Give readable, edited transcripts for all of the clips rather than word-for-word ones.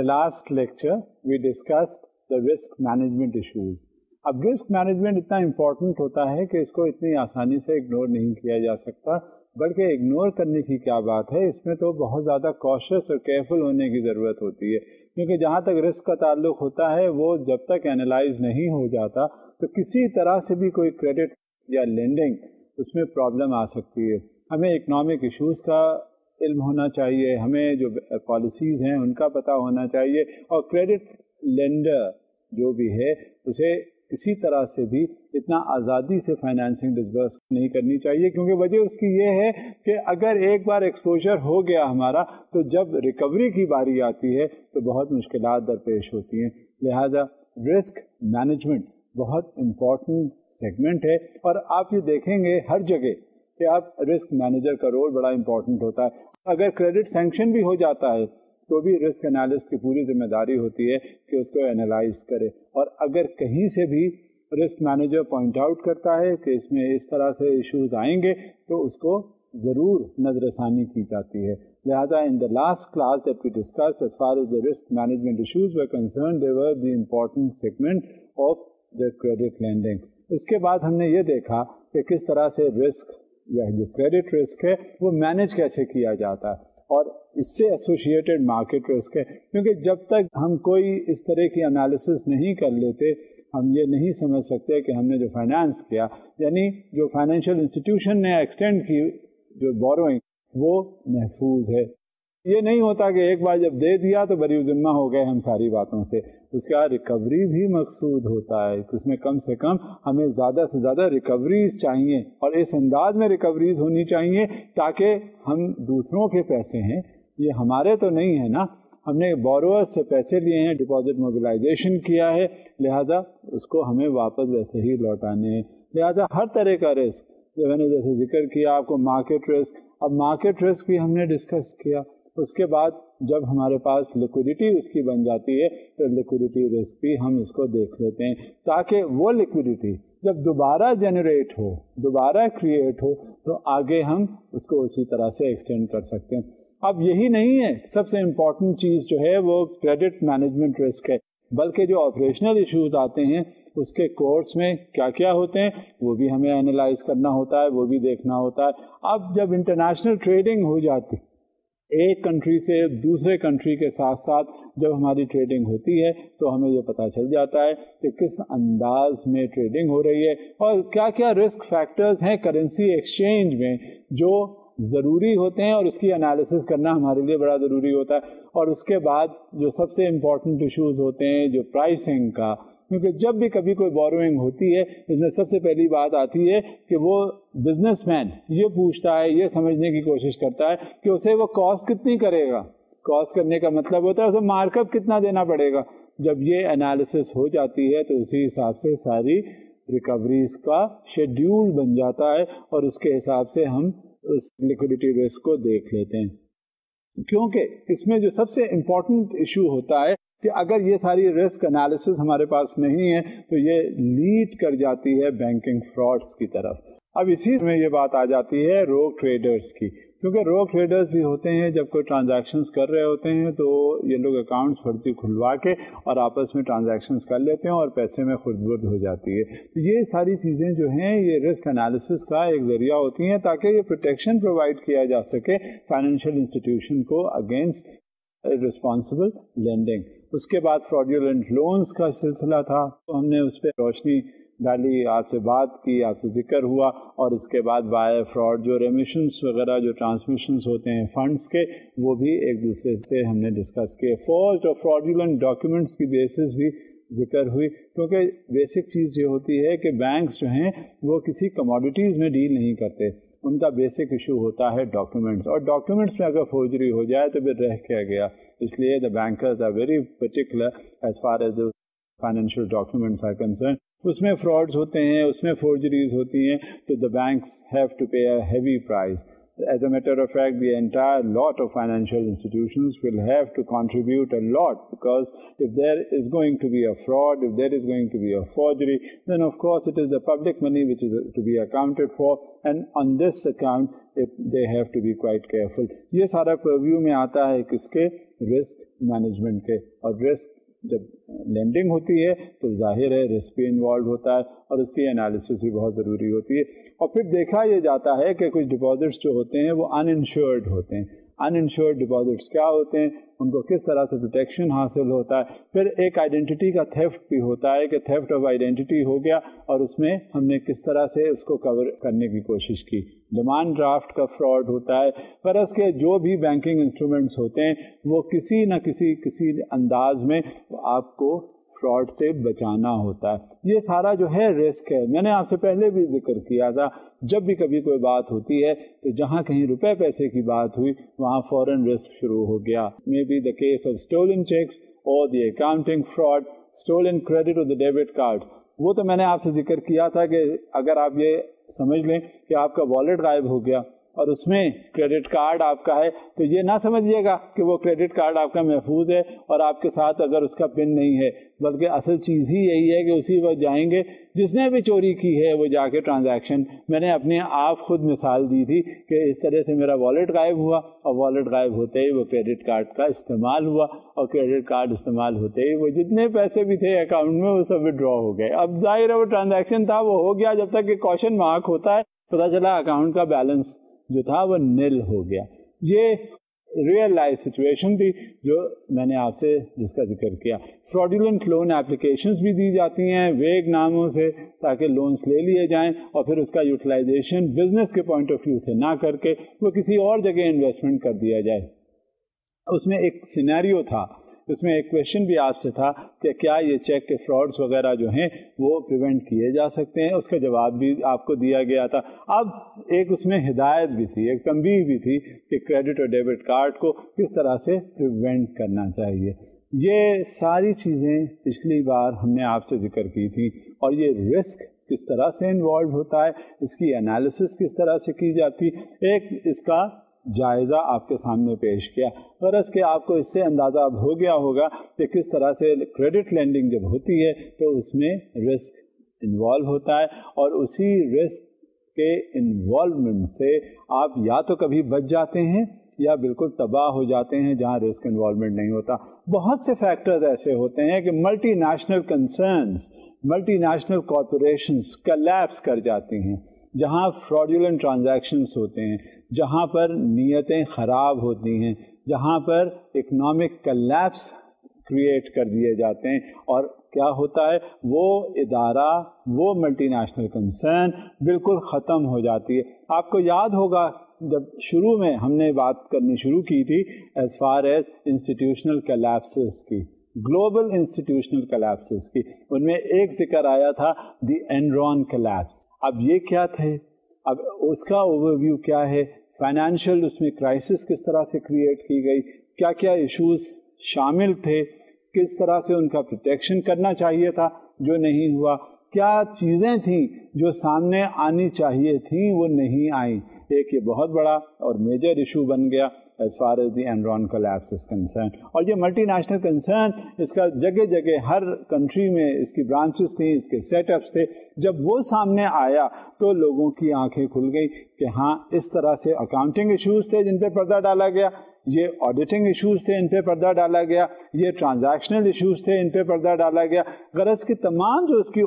the last lecture we discussed the risk management issues. اب risk management اتنا important ہوتا ہے کہ اس کو اتنی آسانی سے اگنور نہیں کیا جا سکتا، بلکہ اگنور کرنے کی کیا بات ہے، اس میں تو بہت زیادہ کوشش اور کیئرفل ہونے کی ضرورت ہوتی ہے، کیونکہ جہاں تک رسک کا تعلق ہوتا ہے وہ جب تک اینالائز نہیں ہو جاتا تو کسی طرح سے بھی کوئی کریڈٹ یا لینڈنگ اس میں پرابلم آ سکتی ہے. ہمیں اکنامک ایشوز کا علم ہونا چاہیے، ہمیں جو پالیسیز ہیں ان کا پتہ ہونا چاہیے، اور کریڈٹ لینڈر جو بھی ہے اسے کسی طرح سے بھی اتنا آزادی سے فائنینسنگ ڈسبرس نہیں کرنی چاہیے، کیونکہ وجہ اس کی یہ ہے کہ اگر ایک بار ایکسپوجر ہو گیا ہمارا تو جب ریکوری کی باری آتی ہے تو بہت مشکلات درپیش ہوتی ہیں. لہذا رسک مینجمنٹ بہت امپورٹنٹ سیگمنٹ ہے، اور آپ یہ دیکھیں گے ہر جگہ کہ آپ رسک مینیجر کا رول بڑا امپورٹنٹ ہوتا ہے. اگر کریڈٹ سینکشن بھی ہو جاتا ہے تو بھی رسک انالسٹ کی پوری ذمہ داری ہوتی ہے کہ اس کو انالائز کرے، اور اگر کہیں سے بھی رسک مینیجر پوائنٹ آؤٹ کرتا ہے کہ اس میں اس طرح سے ایشوز آئیں گے تو اس کو ضرور نظر ثانی کی جاتی ہے. لہذا ان the last class that we discussed, as far as the risk management issues were concerned, they were the important segment of the credit lending. اس کے بعد ہم نے یہ دیکھا کہ کس طرح سے رسک یا جو کریڈٹ رسک ہے وہ مینیج کیسے کیا جاتا ہے، اور اس سے ایسوسیٹڈ مارکیٹ رسک ہے. کیونکہ جب تک ہم کوئی اس طرح کی انالیسس نہیں کر لیتے ہم یہ نہیں سمجھ سکتے کہ ہم نے جو فائنانس کیا، یعنی جو فائنینشیل انسٹیٹیوشن نے ایکسٹینڈ کی جو بوروئنگ وہ محفوظ ہے. یہ نہیں ہوتا کہ ایک بار جب دے دیا تو بری ذمہ ہو گئے ہم ساری باتوں سے. اس کا ریکوری بھی مقصود ہوتا ہے، اس میں کم سے کم ہمیں زیادہ سے زیادہ ریکوریز چاہیے، اور اس انداز میں ریکوریز ہونی چاہیے تاکہ ہم دوسروں کے پیسے ہیں یہ ہمارے تو نہیں ہے نا، ہم نے بورور سے پیسے لیے ہیں، ڈپازٹ موبلائزیشن کیا ہے، لہذا اس کو ہمیں واپس ویسے ہی لوٹانے ہیں. لہذا ہر طرح کا رسک جو میں نے جیسے ذکر کیا آپ کو مارکیٹ رسک، اب مارکیٹ رسک بھی ہم نے ڈسکس کیا. اس کے بعد جب ہمارے پاس لیکوڈیٹی اس کی بن جاتی ہے تو لیکوڈیٹی رسک بھی ہم اس کو دیکھ لیتے ہیں، تاکہ وہ لیکوڈیٹی جب دوبارہ جنریٹ ہو، دوبارہ کریٹ ہو تو آگے ہم اس کو اسی طرح سے ایکسٹینڈ کر سکتے ہیں. اب یہی نہیں ہے سب سے امپورٹنٹ چیز جو ہے وہ کریڈٹ مینجمنٹ رسک ہے، بلکہ جو آپریشنل ایشوز آتے ہیں اس کے کورس میں کیا کیا ہوتے ہیں وہ بھی ہمیں اینالائز کرنا ہوتا ہے، وہ بھی دیکھنا ہوتا ہے. اب جب انٹرنیشنل ٹریڈنگ ہو جاتی ایک کنٹری سے دوسرے کنٹری کے ساتھ ساتھ جب ہماری ٹریڈنگ ہوتی ہے تو ہمیں یہ پتہ چل جاتا ہے کہ کس انداز میں ٹریڈنگ ہو رہی ہے اور کیا کیا رسک فیکٹرز ہیں کرنسی ایکسچینج میں جو ضروری ہوتے ہیں، اور اس کی انالیسس کرنا ہمارے لیے بڑا ضروری ہوتا ہے. اور اس کے بعد جو سب سے امپورٹنٹ ایشوز ہوتے ہیں جو پرائسنگ کا، کیونکہ جب بھی کبھی کوئی بوروئنگ ہوتی ہے اس میں سب سے پہلی بات آتی ہے کہ وہ بزنس مین یہ پوچھتا ہے، یہ سمجھنے کی کوشش کرتا ہے کہ اسے وہ کاسٹ کتنی کرے گا. کاسٹ کرنے کا مطلب ہوتا ہے اسے مارک اپ کتنا دینا پڑے گا. جب یہ انالیسس ہو جاتی ہے تو اسی حساب سے ساری ریکوریز کا شیڈیول بن جاتا ہے، اور اس کے حساب سے ہم اس لیکوڈیٹی رسک کو دیکھ لیتے ہیں. کیونکہ اس میں جو سب سے امپورٹنٹ ایشو ہوتا ہے کہ اگر یہ ساری رسک انالیسس ہمارے پاس نہیں ہے تو یہ لیڈ کر جاتی ہے بینکنگ فراڈس کی طرف. اب اسی میں یہ بات آ جاتی ہے روگ ٹریڈرز کی، کیونکہ روگ ٹریڈرز بھی ہوتے ہیں جب کوئی ٹرانزیکشنز کر رہے ہوتے ہیں تو یہ لوگ اکاؤنٹس فرضی کھلوا کے اور آپس میں ٹرانزیکشنز کر لیتے ہیں اور پیسے میں خرد برد ہو جاتی ہے. تو یہ ساری چیزیں جو ہیں یہ رسک انالیسس کا ایک ذریعہ ہوتی ہیں تاکہ یہ پروٹیکشن پرووائڈ کیا جا سکے فائنینشیل انسٹیٹیوشن کو اگینسٹ رسپانسبل لینڈنگ. اس کے بعد فراڈیولنٹ لونز کا سلسلہ تھا تو ہم نے اس پہ روشنی ڈالی، آپ سے بات کی، آپ سے ذکر ہوا. اور اس کے بعد وائر فراڈ جو ریمیشنس وغیرہ جو ٹرانسمیشنس ہوتے ہیں فنڈس کے وہ بھی ایک دوسرے سے ہم نے ڈسکس کیے. فورجڈ اور فراڈیولنٹ ڈاکیومنٹس کی بیسس بھی ذکر ہوئی، کیونکہ بیسک چیز یہ ہوتی ہے کہ بینکس جو ہیں وہ کسی کموڈیٹیز میں ڈیل نہیں کرتے، ان کا بیسک ایشو ہوتا ہے ڈاکیومنٹس، اور ڈاکیومنٹس میں اگر فورجری ہو جائے تو پھر رہ کیا گیا. اس لیے the bankers are very particular as far as the financial documents are concern. اس میں فراڈز ہوتے ہیں، اس میں فورجریز ہوتی ہیں تو the banks have to pay a heavy price. As a matter of fact, the entire lot of financial institutions will have to contribute a lot, because if there is going to be a fraud, if there is going to be a forgery, then of course it is the public money which is to be accounted for, and on this account they have to be quite careful. یہ سارا purview میں آتا ہے کس کے؟ Risk management کے. اور risk جب لینڈنگ ہوتی ہے تو ظاہر ہے رسک بھی انوالو ہوتا ہے اور اس کی انالیسس بھی بہت ضروری ہوتی ہے. اور پھر دیکھا یہ جاتا ہے کہ کچھ ڈپازٹس جو ہوتے ہیں وہ ان انشورڈ ہوتے ہیں. ان انشورڈ ڈپازٹس کیا ہوتے ہیں, ان کو کس طرح سے پروٹیکشن حاصل ہوتا ہے. پھر ایک آئیڈینٹی کا تھیفٹ بھی ہوتا ہے کہ تھیفٹ آف آئیڈینٹی ہو گیا اور اس میں ہم نے کس طرح سے اس کو کور کرنے کی کوشش کی. ڈیمانڈ ڈرافٹ کا فراڈ ہوتا ہے. فرض کے جو بھی بینکنگ انسٹرومنٹس ہوتے ہیں وہ کسی نہ کسی انداز میں آپ کو فراڈ سے بچانا ہوتا ہے. یہ سارا جو ہے رسک ہے. میں نے آپ سے پہلے بھی ذکر کیا تھا, جب بھی کبھی کوئی بات ہوتی ہے تو جہاں کہیں روپے پیسے کی بات ہوئی وہاں فوراً رسک شروع ہو گیا. May be the case of stolen cheques اور the accounting fraud, stolen credit اور دا ڈیبٹ کارڈ. وہ تو میں نے آپ سے ذکر کیا تھا کہ اگر آپ یہ سمجھ لیں کہ آپ کا والیٹ غائب ہو گیا اور اس میں کریڈٹ کارڈ آپ کا ہے تو یہ نہ سمجھیے گا کہ وہ کریڈٹ کارڈ آپ کا محفوظ ہے اور آپ کے ساتھ اگر اس کا پن نہیں ہے, بلکہ اصل چیز ہی یہی ہے کہ اسی وقت جائیں گے جس نے بھی چوری کی ہے وہ جا کے ٹرانزیکشن. میں نے اپنے آپ خود مثال دی تھی کہ اس طرح سے میرا والیٹ غائب ہوا اور والیٹ غائب ہوتے ہی وہ کریڈٹ کارڈ کا استعمال ہوا اور کریڈٹ کارڈ استعمال ہوتے ہی وہ جتنے پیسے بھی تھے اکاؤنٹ میں وہ سب ودرا ہو گئے. اب ظاہر ہے وہ ٹرانزیکشن تھا وہ ہو گیا, جب تک کہ کوشچن مارک ہوتا ہے پتہ چلا اکاؤنٹ کا بیلنس جو تھا وہ نل ہو گیا. یہ ریئل لائف سچویشن تھی جو میں نے آپ سے جس کا ذکر کیا. فراڈولنٹ لون اپلیکیشنز بھی دی جاتی ہیں ویگ ناموں سے تاکہ لونز لے لیے جائیں اور پھر اس کا یوٹیلائزیشن بزنس کے پوائنٹ آف ویو سے نہ کر کے وہ کسی اور جگہ انویسٹمنٹ کر دیا جائے. اس میں ایک سینیریو تھا, اس میں ایک کویشچن بھی آپ سے تھا کہ کیا یہ چیک کے فراڈز وغیرہ جو ہیں وہ پریونٹ کیے جا سکتے ہیں. اس کا جواب بھی آپ کو دیا گیا تھا. اب ایک اس میں ہدایت بھی تھی, ایک تنبیہ بھی تھی کہ کریڈٹ اور ڈیبٹ کارڈ کو کس طرح سے پریونٹ کرنا چاہیے. یہ ساری چیزیں پچھلی بار ہم نے آپ سے ذکر کی تھی اور یہ رسک کس طرح سے انوالو ہوتا ہے, اس کی انالیسس کس طرح سے کی جاتی, ایک اس کا جائزہ آپ کے سامنے پیش کیا. غرض کہ آپ کو اس سے اندازہ اب ہو گیا ہوگا کہ کس طرح سے کریڈٹ لینڈنگ جب ہوتی ہے تو اس میں رسک انوالو ہوتا ہے اور اسی رسک کے انوالومنٹ سے آپ یا تو کبھی بچ جاتے ہیں یا بالکل تباہ ہو جاتے ہیں جہاں رسک انوالومنٹ نہیں ہوتا. بہت سے فیکٹرز ایسے ہوتے ہیں کہ multi national concerns, multi national corporations collapse کر جاتی ہیں, جہاں فراڈولنٹ ٹرانزیکشنز ہوتے ہیں, جہاں پر نیتیں خراب ہوتی ہیں, جہاں پر اکنامک کلیپس کریٹ کر دیے جاتے ہیں اور کیا ہوتا ہے وہ ادارہ, وہ ملٹی نیشنل کنسرن بالکل ختم ہو جاتی ہے. آپ کو یاد ہوگا جب شروع میں ہم نے بات کرنی شروع کی تھی ایز فار ایز انسٹیٹیوشنل کلیپسز کی, گلوبل انسٹیٹیوشنل کلیپسز کی, ان میں ایک ذکر آیا تھا دی اینرون کلیپس. اب یہ کیا تھے, اب اس کا اوور ویو کیا ہے, فائنینشیل اس میں کرائسس کس طرح سے کریٹ کی گئی, کیا کیا ایشوز شامل تھے, کس طرح سے ان کا پروٹیکشن کرنا چاہیے تھا جو نہیں ہوا, کیا چیزیں تھیں جو سامنے آنی چاہیے تھیں وہ نہیں آئیں. ایک یہ بہت بڑا اور میجر ایشو بن گیا as far as the Enron collapse is concerned. اور یہ ملٹی نیشنل کنسرن اس کا جگہ جگہ ہر کنٹری میں اس کی برانچز تھیں, اس کے سیٹ اپس تھے. جب وہ سامنے آیا تو لوگوں کی آنکھیں کھل گئی کہ ہاں اس طرح سے اکاؤنٹنگ ایشوز تھے جن پہ پردہ ڈالا گیا, یہ آڈیٹنگ ایشوز تھے ان پہ پردہ ڈالا گیا, یہ ٹرانزیکشنل ایشوز تھے ان پہ پردہ ڈالا گیا. غرض کی تمام جو اس کی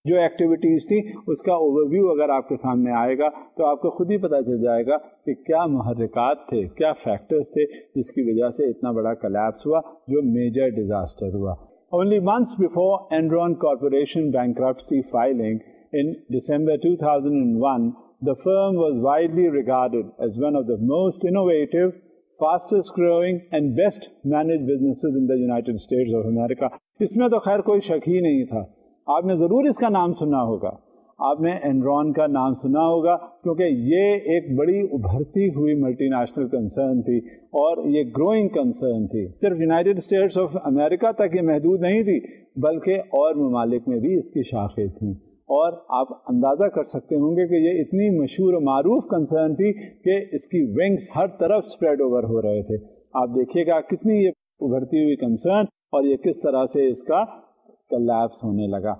جو ایکٹیویٹیز تھی اس کا اوور ویو اگر آپ کے سامنے آئے گا تو آپ کو خود ہی پتہ چل جائے گا کہ کیا محرکات تھے, کیا فیکٹرز تھے جس کی وجہ سے اتنا بڑا کلیپس ہوا جو میجر ڈیزاسٹر ہوا. Only months before Enron Corporation bankruptcy filing in December 2001, the firm was widely regarded as one of the most innovative, fastest growing and best managed businesses in the United States of America. اس میں تو خیر کوئی شک ہی نہیں تھا. آپ نے ضرور اس کا نام سنا ہوگا, آپ نے انرون کا نام سنا ہوگا کیونکہ یہ ایک بڑی ابھرتی ہوئی ملٹی نیشنل کنسرن تھی اور یہ گروئنگ کنسرن تھی. صرف یونائٹڈ اسٹیٹس آف امریکہ تک یہ محدود نہیں تھی بلکہ اور ممالک میں بھی اس کی شاخیں تھیں. اور آپ اندازہ کر سکتے ہوں گے کہ یہ اتنی مشہور و معروف کنسرن تھی کہ اس کی ونگز ہر طرف اسپریڈ اوور ہو رہے تھے. آپ دیکھیے گا کتنی یہ ابھرتی ہوئی کنسرن اور یہ کس طرح سے اس کا collapse ہونے لگا.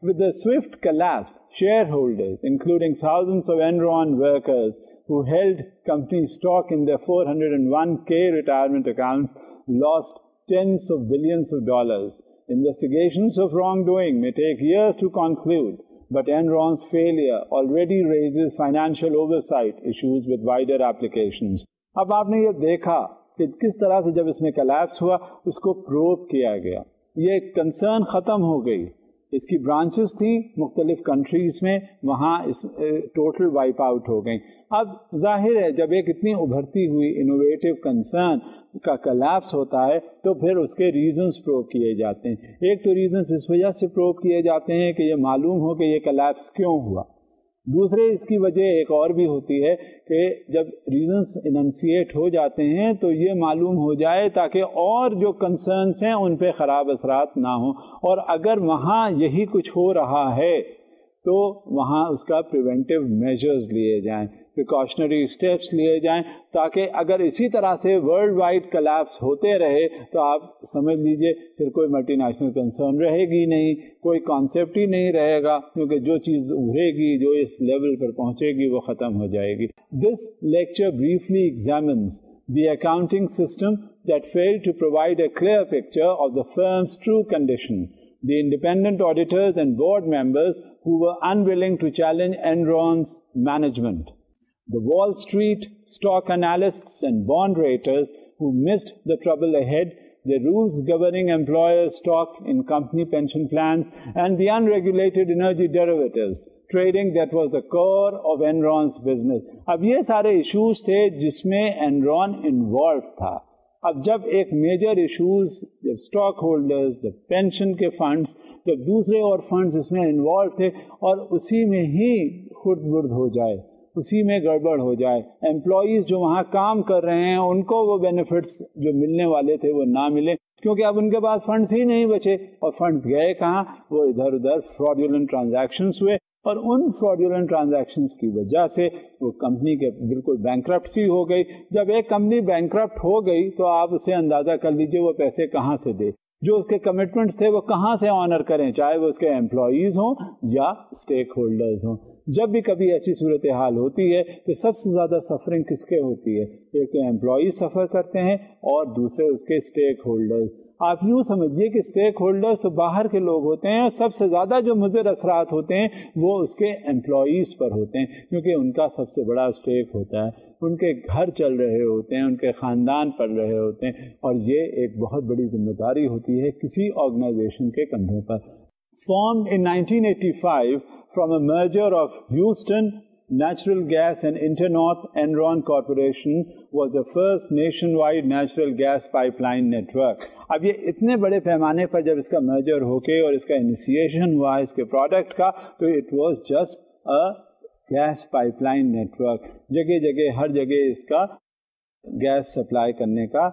With the swift collapse, shareholders, including thousands of Enron workers who held company stock in their 401k retirement accounts, lost tens of billions of dollars. Investigations of wrongdoing may take years to conclude, but Enron's failure already raises financial oversight issues with wider applications. اب آپ نے یہ دیکھا کہ کس طرح سے جب اس میں کلیپس ہوا اس کو پروب کیا گیا، یہ کنسرن ختم ہو گئی، اس کی برانچز تھیں مختلف کنٹریز میں، وہاں ٹوٹل وائپ آؤٹ ہو گئیں. اب ظاہر ہے جب ایک اتنی ابھرتی ہوئی انوویٹو کنسرن کا کلیپس ہوتا ہے تو پھر اس کے ریزنز پروو کیے جاتے ہیں. ایک تو ریزنز اس وجہ سے پروو کیے جاتے ہیں کہ یہ معلوم ہو کہ یہ کلیپس کیوں ہوا. دوسرے اس کی وجہ ایک اور بھی ہوتی ہے کہ جب ریزنز اننسیٹ ہو جاتے ہیں تو یہ معلوم ہو جائے تاکہ اور جو کنسرنس ہیں ان پہ خراب اثرات نہ ہوں، اور اگر وہاں یہی کچھ ہو رہا ہے تو وہاں اس کا پریونٹیو میجرز لیے جائیں، پریکاشنری اسٹیپس لیے جائیں، تاکہ اگر اسی طرح سے ورلڈ وائڈ کلیپس ہوتے رہے تو آپ سمجھ لیجئے پھر کوئی ملٹی نیشنل کنسرن رہے گی نہیں، کوئی کانسیپٹ ہی نہیں رہے گا، کیونکہ جو چیز ابھرے گی، جو اس لیول پر پہنچے گی وہ ختم ہو جائے گی. This lecture briefly examines the accounting system that failed to provide a clear picture of the firm's true condition, the independent auditors and board members who were unwilling to challenge Enron's management, the Wall Street stock analysts and bond raters who missed the trouble ahead, the rules governing employers' stock in company pension plans, and the unregulated energy derivatives trading that was the core of Enron's business. اب یہ سارے issues تھے جس میں Enron involve تھا. اب جب ایک میجر ایشوز، جب اسٹاک ہولڈرز، جب پینشن کے فنڈز، جب دوسرے اور فنڈز اس میں انوالو تھے اور اسی میں ہی خرد برد ہو جائے، اسی میں گڑبڑ ہو جائے، امپلائیز جو وہاں کام کر رہے ہیں ان کو وہ بینیفٹس جو ملنے والے تھے وہ نہ ملے، کیونکہ اب ان کے پاس فنڈز ہی نہیں بچے، اور فنڈز گئے کہاں؟ وہ ادھر ادھر فراڈولنٹ ٹرانزیکشنز ہوئے، اور ان فراڈولنٹ ٹرانزیکشنز کی وجہ سے وہ کمپنی کے بالکل بینکرپٹسی ہو گئی. جب ایک کمپنی بینکرپٹ ہو گئی تو آپ اسے اندازہ کر لیجئے وہ پیسے کہاں سے دے، جو اس کے کمٹمنٹس تھے وہ کہاں سے آنر کریں، چاہے وہ اس کے امپلائیز ہوں یا اسٹیک ہولڈرز ہوں. جب بھی کبھی ایسی صورتحال ہوتی ہے تو سب سے زیادہ سفرنگ کس کے ہوتی ہے؟ ایک تو امپلائیز سفر کرتے ہیں اور دوسرے اس کے اسٹیک ہولڈرز. آپ یوں سمجھیے کہ اسٹیک ہولڈرز تو باہر کے لوگ ہوتے ہیں، اور سب سے زیادہ جو مضر اثرات ہوتے ہیں وہ اس کے امپلائیز پر ہوتے ہیں، کیونکہ ان کا سب سے بڑا اسٹیک ہوتا ہے، ان کے گھر چل رہے ہوتے ہیں، ان کے خاندان پل رہے ہوتے ہیں، اور یہ ایک بہت بڑی ذمہ داری ہوتی ہے کسی آرگنائزیشن کے کندھوں پر. Formed in 1985 from a merger of Houston Natural Gas and Internorth Enron Corporation, was the first nationwide natural gas pipeline network. اب یہ اتنے بڑے پیمانے پر جب اس کا مرجر ہو کے اور اس کا انیشیشن ہوا اس کے پروڈکٹ کا، تو it was just a guess pipe line network. جگہ جگہ ہر جگہ اس کا گیس سپلائی کرنے کا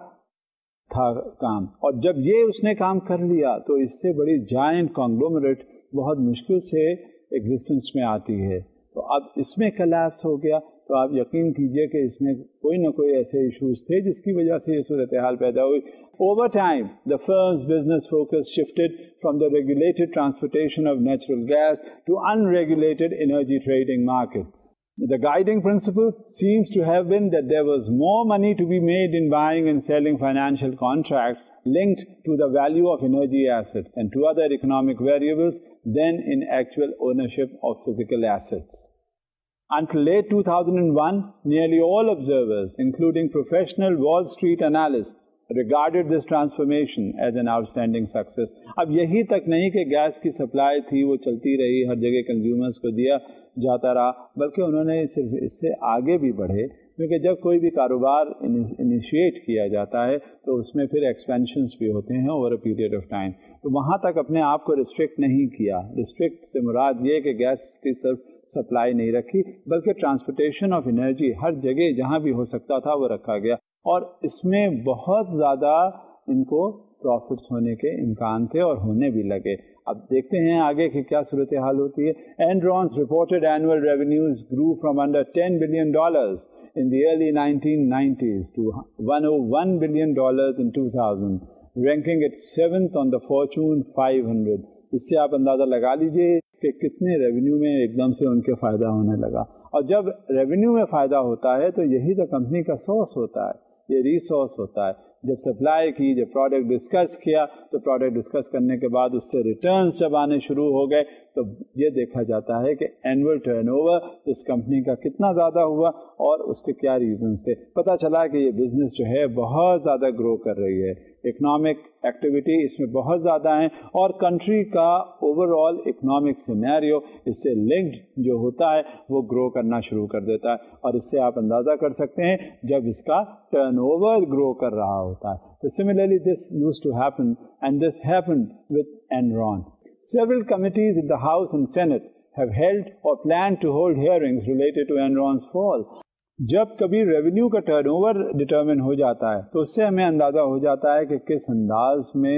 تھا کام. اور جب یہ اس نے کام کر لیا تو اس سے بڑی جائنٹ کانگلومریٹ بہت مشکل سے ایگزسٹنس میں آتی ہے. تو اب اس میں کلیپس ہو گیا تو آپ یقین کیجئے کہ اس میں کوئی نہ کوئی ایسے ایشوز تھے جس کی وجہ سے یہ صورتحال پیدا ہوئی. Over time, the firm's business focus shifted from the regulated transportation of natural gas to unregulated energy trading markets. The guiding principle seems to have been that there was more money to be made in buying and selling financial contracts linked to the value of energy assets and to other economic variables than in actual ownership of physical assets. Until late 2001, nearly all observers, including professional Wall Street analysts, regarded this transformation as an outstanding success. اب یہی تک نہیں کہ gas کی supply تھی وہ چلتی رہی، ہر جگہ کنزیومرز کو دیا جاتا رہا، بلکہ انہوں نے صرف اس سے آگے بھی بڑھے، کیونکہ جب کوئی بھی کاروبار انیشیٹ کیا جاتا ہے تو اس میں پھر ایکسپینشنز بھی ہوتے ہیں over a period of time. تو وہاں تک اپنے آپ کو ریسٹرکٹ نہیں کیا. ریسٹرکٹ سے مراد یہ کہ گیس کی صرف سپلائی نہیں رکھی، بلکہ ٹرانسپورٹیشن آف انرجی ہر جگہ جہاں بھی ہو سکتا تھا وہ رکھا گیا، اور اس میں بہت زیادہ ان کو پروفٹس ہونے کے امکان تھے اور ہونے بھی لگے. اب دیکھتے ہیں آگے کہ کیا صورتحال ہوتی ہے. Enron's reported annual revenues grew from under $10 billion in the early 1990s to $101 billion in 2000, ranking it 7th on the Fortune 500. اس سے آپ اندازہ لگا لیجئے کہ کتنے ریونیو میں ایک دم سے ان کے فائدہ ہونے لگا. اور جب ریونیو میں فائدہ ہوتا ہے تو یہی تو کمپنی کا سورس ہوتا ہے، یہ ریسورس ہوتا ہے. جب سپلائی کی، جب پروڈکٹ ڈسکس کیا، تو پروڈکٹ ڈسکس کرنے کے بعد اس سے ریٹرنز جب آنے شروع ہو گئے تو یہ دیکھا جاتا ہے کہ اینول ٹرن اوور اس کمپنی کا کتنا زیادہ ہوا اور اس کے کیا ریزنز تھے. پتہ چلا کہ یہ بزنس جو ہے بہت زیادہ گرو کر رہی ہے، اکنامک ایکٹیویٹی اس میں بہت زیادہ ہیں، اور کنٹری کا اوور آل اکنامک سینیریو اس سے لنکڈ جو ہوتا ہے وہ گرو کرنا شروع کر دیتا ہے. اور اس سے آپ اندازہ کر سکتے ہیں جب اس کا ٹرن اوور گرو کر رہا ہوتا ہے. تو similarly this use to happen and this happen with Enron. Several committees in the House and Senate have held or planned to hold hearings related to Enron's fall. جب کبھی ریونیو کا turn over determine ہو جاتا ہے تو اس سے ہمیں اندازہ ہو جاتا ہے کہ کس انداز میں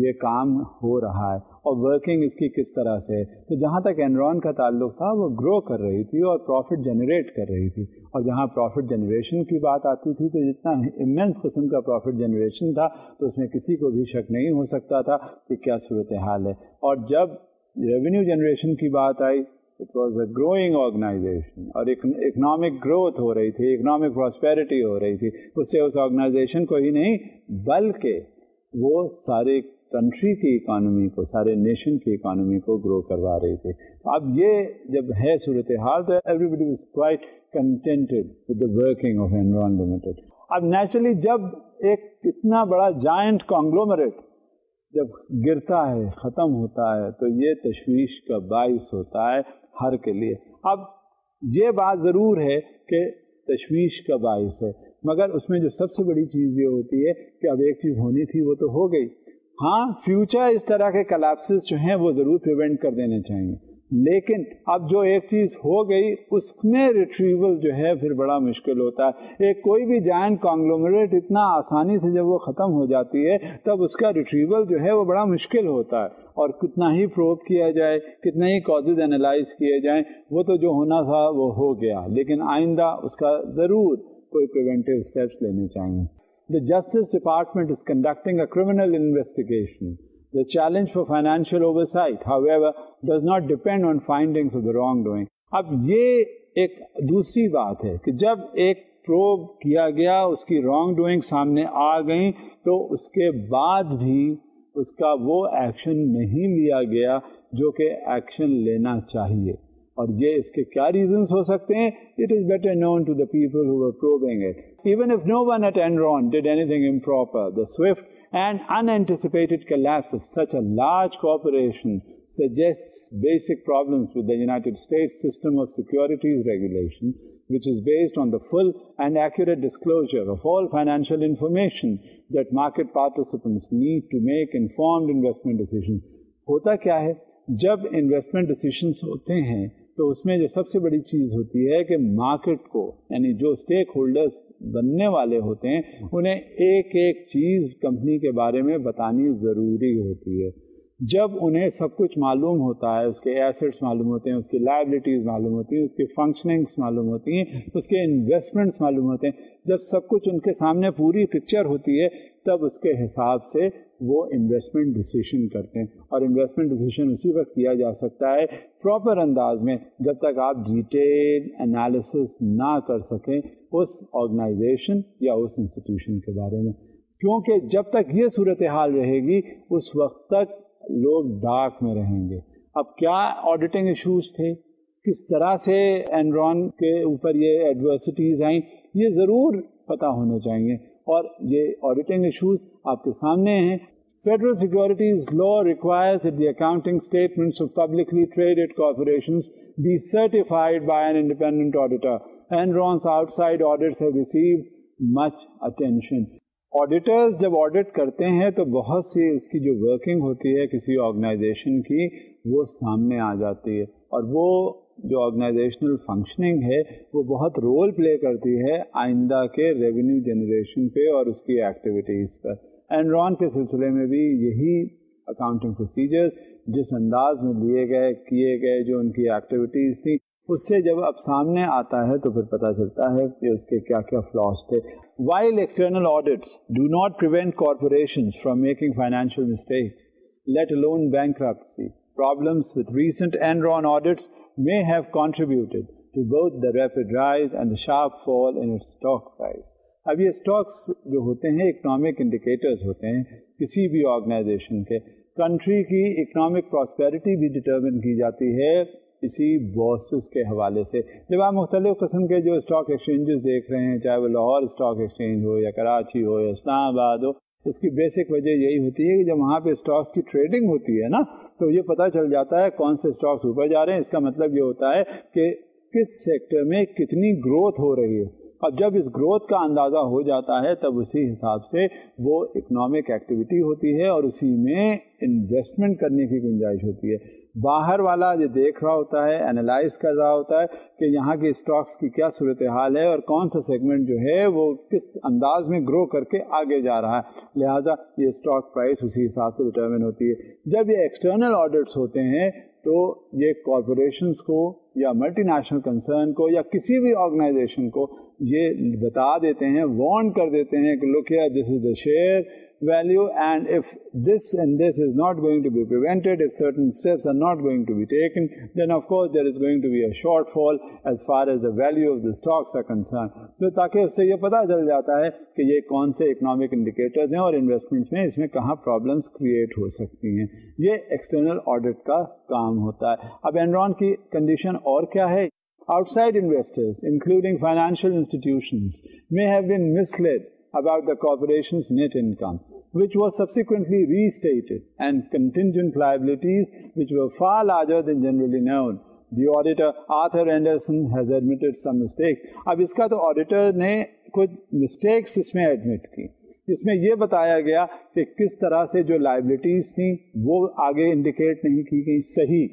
یہ کام ہو رہا ہے اور ورکنگ اس کی کس طرح سے ہے. تو جہاں تک انرون کا تعلق تھا وہ گرو کر رہی تھی اور پروفٹ جنریٹ کر رہی تھی، اور جہاں پروفٹ جنریشن کی بات آتی تھی تو جتنا امینس قسم کا پروفٹ جنریشن تھا تو اس میں کسی کو بھی شک نہیں ہو سکتا تھا کہ کیا صورتحال ہے. اور جب ریونیو جنریشن کی بات آئی it was a growing organisation اور اکنامک گروتھ ہو رہی تھی، اکنامک پراسپیرٹی ہو رہی تھی. اس سے اس آرگنائزیشن کو ہی نہیں بلکہ وہ سارے کنٹری کی اکانومی کو، سارے نیشن کی اکانومی کو گرو کروا رہی تھی. اب یہ جب ہے صورتحال تو everybody was quite contented with the working of Enron limited. اب نیچرلی جب ایک اتنا بڑا جائنٹ کانگلومریٹ جب گرتا ہے، ختم ہوتا ہے، تو یہ تشویش کا باعث ہوتا ہے ہر کے لیے. اب یہ بات ضرور ہے کہ تشویش کا باعث ہے، مگر اس میں جو سب سے بڑی چیز یہ ہوتی ہے کہ اب ایک چیز ہونی تھی وہ تو ہو گئی. ہاں فیوچر اس طرح کے کلیپسز جو ہیں وہ ضرور پریونٹ کر دینے چاہیے، لیکن اب جو ایک چیز ہو گئی اس میں ریٹریول جو ہے پھر بڑا مشکل ہوتا ہے. ایک کوئی بھی جائنٹ کانگلومریٹ اتنا آسانی سے جب وہ ختم ہو جاتی ہے تب اس کا ریٹریول جو ہے وہ بڑا مشکل ہوتا ہے. اور کتنا ہی پروب کیا جائے، کتنا ہی کازز انالائز کیے جائیں، وہ تو جو ہونا تھا وہ ہو گیا، لیکن آئندہ اس کا ضرور کوئی پریونٹیو اسٹیپس لینے چاہیے. The Justice Department is conducting a criminal investigation. The challenge for financial oversight, however, does not depend on findings of the wrongdoing. اب یہ ایک دوسری بات ہے کہ جب ایک پروب کیا گیا، اس کی رانگ ڈوئنگ سامنے آ گئیں، تو اس کے بعد بھی اس کا وہ ایکشن نہیں لیا گیا جو کہ ایکشن لینا چاہیے. اور یہ اس کے کیا ریزنز ہو سکتے ہیں؟ It is better known to the people who were probing it. Even if no one at Enron did anything improper, the swift and unanticipated collapse of such a large corporation suggests basic problems with the United States system of securities regulation, which is based on the full and accurate disclosure of all financial information that market participants need to make informed investment decisions. ہوتا کیا ہے جب investment decisions ہوتے ہیں تو اس میں جو سب سے بڑی چیز ہوتی ہے کہ مارکیٹ کو، یعنی جو اسٹیک ہولڈرز بننے والے ہوتے ہیں، انہیں ایک ایک چیز کمپنی کے بارے میں بتانی ضروری ہوتی ہے. جب انہیں سب کچھ معلوم ہوتا ہے، اس کے ایسٹس معلوم ہوتے ہیں، اس کی لائبلٹیز معلوم ہوتی ہیں، اس کی فنکشننگس معلوم ہوتی ہیں، اس کے انویسٹمنٹس معلوم ہوتے ہیں، جب سب کچھ ان کے سامنے پوری پکچر ہوتی ہے تب اس کے حساب سے وہ انویسٹمنٹ ڈیسیشن کرتے ہیں. اور انویسٹمنٹ ڈیسیشن اسی وقت کیا جا سکتا ہے پراپر انداز میں جب تک آپ ڈیٹیل انالیسس نہ کر سکیں اس آرگنائزیشن یا اس انسٹیٹیوشن کے بارے میں، کیونکہ جب تک یہ صورتحال رہے گی اس وقت تک لوگ ڈارک میں رہیں گے. اب کیا آڈیٹنگ ایشوز تھے، کس طرح سے انرون کے اوپر یہ ایڈورسٹیز آئیں، یہ ضرور پتہ ہونے چاہیے. اور یہ آڈیٹنگ ایشوز آپ کے سامنے ہیں. Federal Securities Law requires that the accounting statements of publicly traded corporations be certified by an independent auditor. Enron's outside audits have received much attention. Auditors جب آڈٹ کرتے ہیں تو بہت سی اس کی جو ورکنگ ہوتی ہے کسی آرگنائزیشن کی وہ سامنے آ جاتی ہے، اور وہ جو آرگنائزیشنل فنکشننگ ہے وہ بہت رول پلے کرتی ہے آئندہ کے ریونیو جنریشن پہ اور اس کی ایکٹیویٹیز پر. انرون کے سلسلے میں بھی یہی اکاؤنٹنگ پروسیجرز جس انداز میں لیے گئے کیے گئے جو ان کی ایکٹیویٹیز تھیں اس سے جب اب سامنے آتا ہے تو پھر پتہ چلتا ہے کہ اس کے کیا کیا فلاز تھے. While external audits do not prevent corporations from making financial mistakes, let alone bankruptcy, problems with recent Enron audits may have contributed to both the rapid rise and the sharp fall in its stock price. اب یہ stocks جو ہوتے ہیں economic indicators ہوتے ہیں کسی بھی organization کے. کنٹری کی اکنامک پراسپیرٹی بھی ڈٹرمن کی جاتی ہے اسی بورسز کے حوالے سے. جب آپ مختلف قسم کے جو اسٹاک ایکسچینجز دیکھ رہے ہیں, چاہے وہ لاہور اسٹاک ایکسچینج ہو یا کراچی ہو یا اسلام آباد ہو, اس کی بیسک وجہ یہی ہوتی ہے کہ جب وہاں پہ اسٹاکس کی ٹریڈنگ ہوتی ہے نا, تو یہ پتہ چل جاتا ہے کون سے اسٹاکس اوپر جا رہے ہیں. اس کا مطلب یہ ہوتا ہے کہ کس سیکٹر میں کتنی گروتھ ہو رہی ہے, اور جب اس گروتھ کا اندازہ ہو جاتا ہے تب اسی حساب سے وہ اکنامک ایکٹیویٹی ہوتی ہے اور اسی میں انویسٹمنٹ کرنے کی گنجائش ہوتی ہے. باہر والا یہ دیکھ رہا ہوتا ہے, انالائز کر رہا ہوتا ہے کہ یہاں کے اسٹاکس کی کیا صورتحال ہے اور کون سا سیگمنٹ جو ہے وہ کس انداز میں گرو کر کے آگے جا رہا ہے, لہٰذا یہ اسٹاک پرائس اسی حساب سے ڈٹرمن ہوتی ہے. جب یہ ایکسٹرنل آڈٹس ہوتے ہیں تو یہ کارپوریشنس کو یا ملٹی نیشنل کنسرن کو یا کسی بھی آرگنائزیشن کو یہ بتا دیتے ہیں, وارن کر دیتے ہیں کہ look here, this is the share value, and if this and this is not going to be prevented, if certain steps are not going to be taken, then of course there is going to be a shortfall as far as the value of the stocks are concerned. تو تاکہ اس سے یہ پتہ چل جاتا ہے کہ یہ کون سے اکنامک انڈیکیٹرز ہیں اور انویسٹمنٹس میں اس میں کہاں پرابلمس کریٹ ہو سکتی ہیں. یہ ایکسٹرنل آڈٹ کا کام ہوتا ہے. اب اینرون کی کنڈیشن اور کیا ہے؟ Outside investors, including financial institutions, may have been misled about the corporation's net income, which was subsequently restated, and contingent liabilities which were far larger than generally known. The auditor Arthur Andersen has admitted some mistakes. اب اس کا تو auditor نے کچھ mistakes اس میں admit کی. اس میں یہ بتایا گیا کہ کس طرح سے جو لائبلٹیز تھیں وہ آگے انڈیکیٹ نہیں کی گئی صحیح,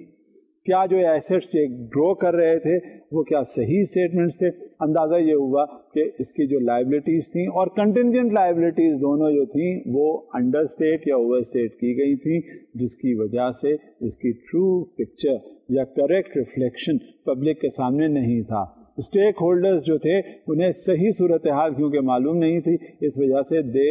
کیا جو ایسٹس گرو کر رہے تھے وہ کیا صحیح اسٹیٹمنٹس تھے. اندازہ یہ ہوا کہ اس کی جو لائبلٹیز تھیں اور کنٹینجنٹ لائبلٹیز دونوں جو تھیں وہ انڈر اسٹیٹ یا اوور اسٹیٹ کی گئی تھیں, جس کی وجہ سے اس کی ٹرو پکچر یا کریکٹ ریفلیکشن پبلک کے سامنے نہیں تھا. اسٹیک ہولڈرز جو تھے انہیں صحیح صورتحال کیونکہ معلوم نہیں تھی, اس وجہ سے they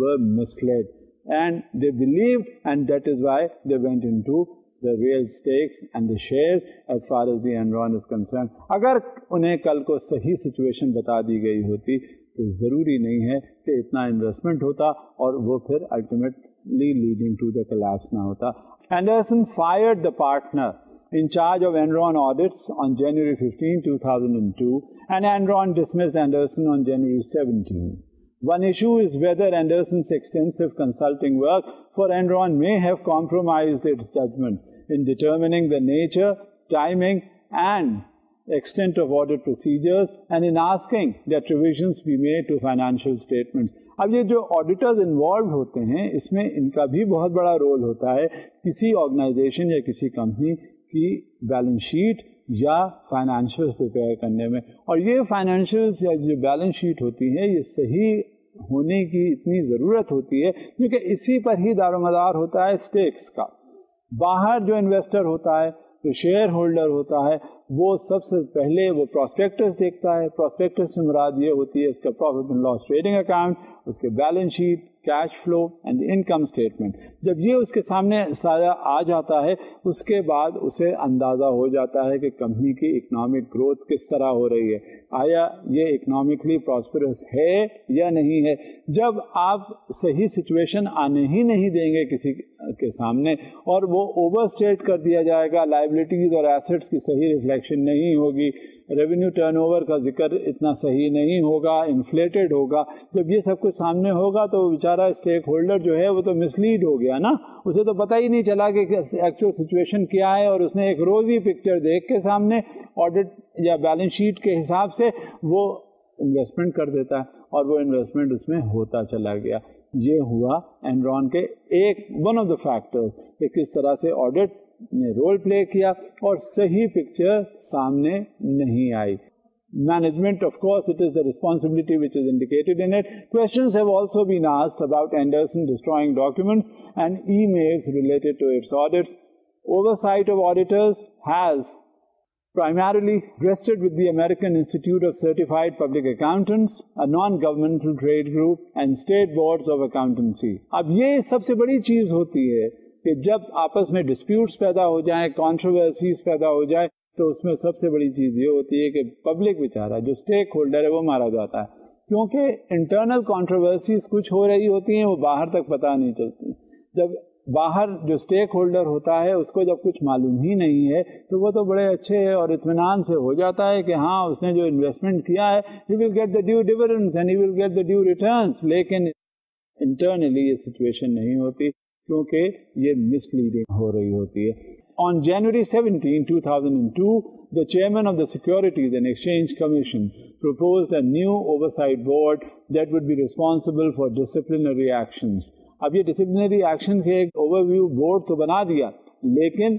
were misled and they believed, and that is why they went into the real stakes and the shares as far as the Enron is concerned. اگر انہیں کل کو صحیح سچویشن بتا دی گئی ہوتی تو ضروری نہیں ہے کہ اتنا انویسٹمنٹ ہوتا اور وہ پھر ultimately leading to the collapse نہ ہوتا. Anderson fired the partner in charge of Enron audits on January 15, 2002, and Enron dismissed Anderson on January 17. One issue is whether Anderson's extensive consulting work for Enron may have compromised its judgment in determining the nature, timing, and extent of audit procedures, and in asking that revisions be made to financial statements. اب یہ جو auditors involved ہوتے ہیں اس میں ان کا بھی بہت بڑا رول ہوتا ہے کسی آرگنائزیشن یا کسی کمپنی کی بیلنس شیٹ یا فائنینشیل پریپیئر کرنے میں. اور یہ فائنینشیلس یا جو بیلنس شیٹ ہوتی ہے یہ صحیح ہونے کی اتنی ضرورت ہوتی ہے کیونکہ اسی پر ہی دار و مدار ہوتا ہے اسٹیکس کا. باہر جو انویسٹر ہوتا ہے, جو شیئر ہولڈر ہوتا ہے, وہ سب سے پہلے وہ پراسپیکٹس دیکھتا ہے. پراسپیکٹس سے مراد یہ ہوتی ہے اس کا profit and loss trading account, اس کے balance sheet, cash flow and income statement. جب یہ اس کے سامنے سارا آ جاتا ہے اس کے بعد اسے اندازہ ہو جاتا ہے کہ کمپنی کی اکنامک گروتھ کس طرح ہو رہی ہے, آیا یہ اکنامکلی پراسپرس ہے یا نہیں ہے. جب آپ صحیح سچویشن آنے ہی نہیں دیں گے کسی کے سامنے اور وہ اوور اسٹیٹ کر دیا جائے گا, لائبلٹیز اور ایسٹس کی صحیح ریفلیکشن نہیں ہوگی, ریونیو ٹرن اوور کا ذکر اتنا صحیح نہیں ہوگا, انفلیٹڈ ہوگا. جب یہ سب کچھ سامنے ہوگا تو بیچارہ اسٹیک ہولڈر جو ہے وہ تو مسلیڈ ہو گیا نا, اسے تو پتہ ہی نہیں چلا کہ ایکچوئل سچویشن کیا ہے, اور اس نے ایک روزی پکچر دیکھ کے سامنے آڈٹ یا بیلنس شیٹ کے حساب سے وہ انویسٹمنٹ کر دیتا ہے اور وہ انویسٹمنٹ اس میں ہوتا چلا گیا. یہ ہوا اینرون کے ایک ون آف دا فیکٹرز کہ کس طرح سے آڈٹ نے رول پلے کیا اور صحیح پکچر سامنے نہیں آئی. Management, of course, it is the responsibility which is indicated in it. Questions have also been asked about Anderson destroying documents and emails related to its audits. Oversight of auditors has primarily rested with the American Institute of Certified Public Accountants, a non-governmental trade group, and state boards of accountancy. اب یہ سب سے بڑی چیز ہوتی ہے کہ جب آپس میں ڈسپیوٹس پیدا ہو جائیں, کانٹروورسیز پیدا ہو جائیں, تو اس میں سب سے بڑی چیز یہ ہوتی ہے کہ پبلک بیچارہ جو اسٹیک ہولڈر ہے وہ مارا جاتا ہے. کیونکہ انٹرنل کانٹروورسیز کچھ ہو رہی ہوتی ہیں وہ باہر تک پتہ نہیں چلتی. جب باہر جو اسٹیک ہولڈر ہوتا ہے اس کو جب کچھ معلوم ہی نہیں ہے تو وہ تو بڑے اچھے اور اطمینان سے ہو جاتا ہے کہ ہاں اس نے جو انویسٹمنٹ کیا ہے he will get the due dividends and he will get the due returns. لیکن انٹرنلی یہ سچویشن نہیں ہوتی کیونکہ یہ مس لیڈنگ ہو رہی ہوتی ہے. On January 17, 2002, the chairman of the Securities and Exchange Commission proposed a new oversight board that would be responsible for disciplinary actions. اب یہ ڈسپلنری ایکشن کے ایک اوور ویو بورڈ تو بنا دیا, لیکن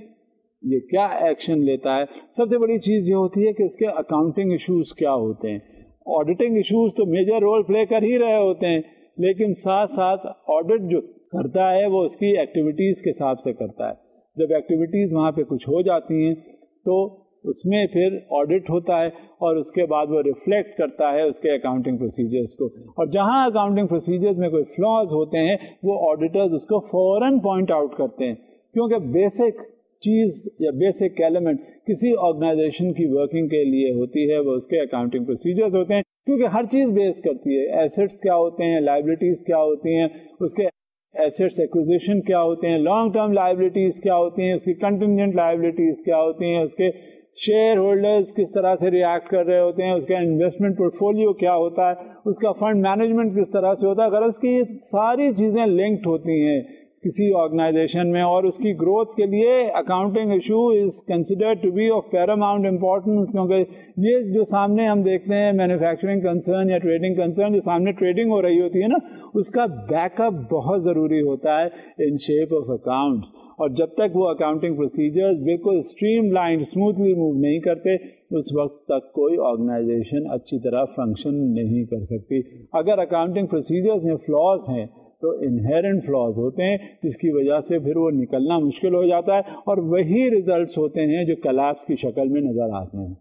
یہ کیا ایکشن لیتا ہے؟ سب سے بڑی چیز یہ ہوتی ہے کہ اس کے اکاؤنٹنگ ایشوز کیا ہوتے ہیں. آڈیٹنگ ایشوز تو میجر رول پلے کر ہی رہے ہوتے ہیں, لیکن ساتھ ساتھ آڈٹ جو کرتا ہے وہ اس کی ایکٹیویٹیز کے حساب سے کرتا ہے. جب ایکٹیویٹیز وہاں پہ کچھ ہو جاتی ہیں تو اس میں پھر آڈٹ ہوتا ہے اور اس کے بعد وہ ریفلیکٹ کرتا ہے اس کے اکاؤنٹنگ پروسیجرز کو, اور جہاں اکاؤنٹنگ پروسیجرز میں کوئی فلاز ہوتے ہیں وہ آڈیٹرز اس کو فوراً پوائنٹ آؤٹ کرتے ہیں, کیونکہ بیسک چیز یا بیسک ایلیمنٹ کسی آرگنائزیشن کی ورکنگ کے لیے ہوتی ہے وہ اس کے اکاؤنٹنگ پروسیجرز ہوتے ہیں, کیونکہ ہر چیز بیس کرتی ہے. ایسٹس کیا ہوتے ہیں, لائبلٹیز کیا ہوتی ہیں, اس کے ایسٹس ایکوزیشن کیا ہوتے ہیں, لانگ ٹرم لائبلٹیز کیا ہوتی ہیں, اس کی کنٹینجنٹ لائبلٹیز کیا ہوتی ہیں, اس کے شیئر ہولڈرز کس طرح سے ریئیکٹ کر رہے ہوتے ہیں, اس کا انویسٹمنٹ پورٹ فولیو کیا ہوتا ہے, اس کا فنڈ مینجمنٹ کس طرح سے ہوتا ہے. غرض کی یہ ساری چیزیں لنکڈ ہوتی ہیں کسی آرگنائزیشن میں, اور اس کی گروتھ کے لیے accounting issue is considered to be of paramount importance, کیونکہ یہ جو سامنے ہم دیکھتے ہیں مینوفیکچرنگ کنسرن یا ٹریڈنگ کنسرن, جو سامنے ٹریڈنگ ہو رہی ہوتی ہے نا, اس کا بیک اپ بہت ضروری ہوتا ہے ان شیپ آف اکاؤنٹس. اور جب تک وہ اکاؤنٹنگ پروسیجرز بالکل اسٹریم لائن اسموتھلی موو نہیں کرتے اس وقت تک کوئی آرگنائزیشن اچھی طرح فنکشن نہیں کر سکتی. اگر اکاؤنٹنگ پروسیجرز میں فلاز ہیں تو انہیرنٹ فلاز ہوتے ہیں جس کی وجہ سے پھر وہ نکلنا مشکل ہو جاتا ہے, اور وہی ریزلٹس ہوتے ہیں جو کلیپس کی شکل میں نظر آتے ہیں.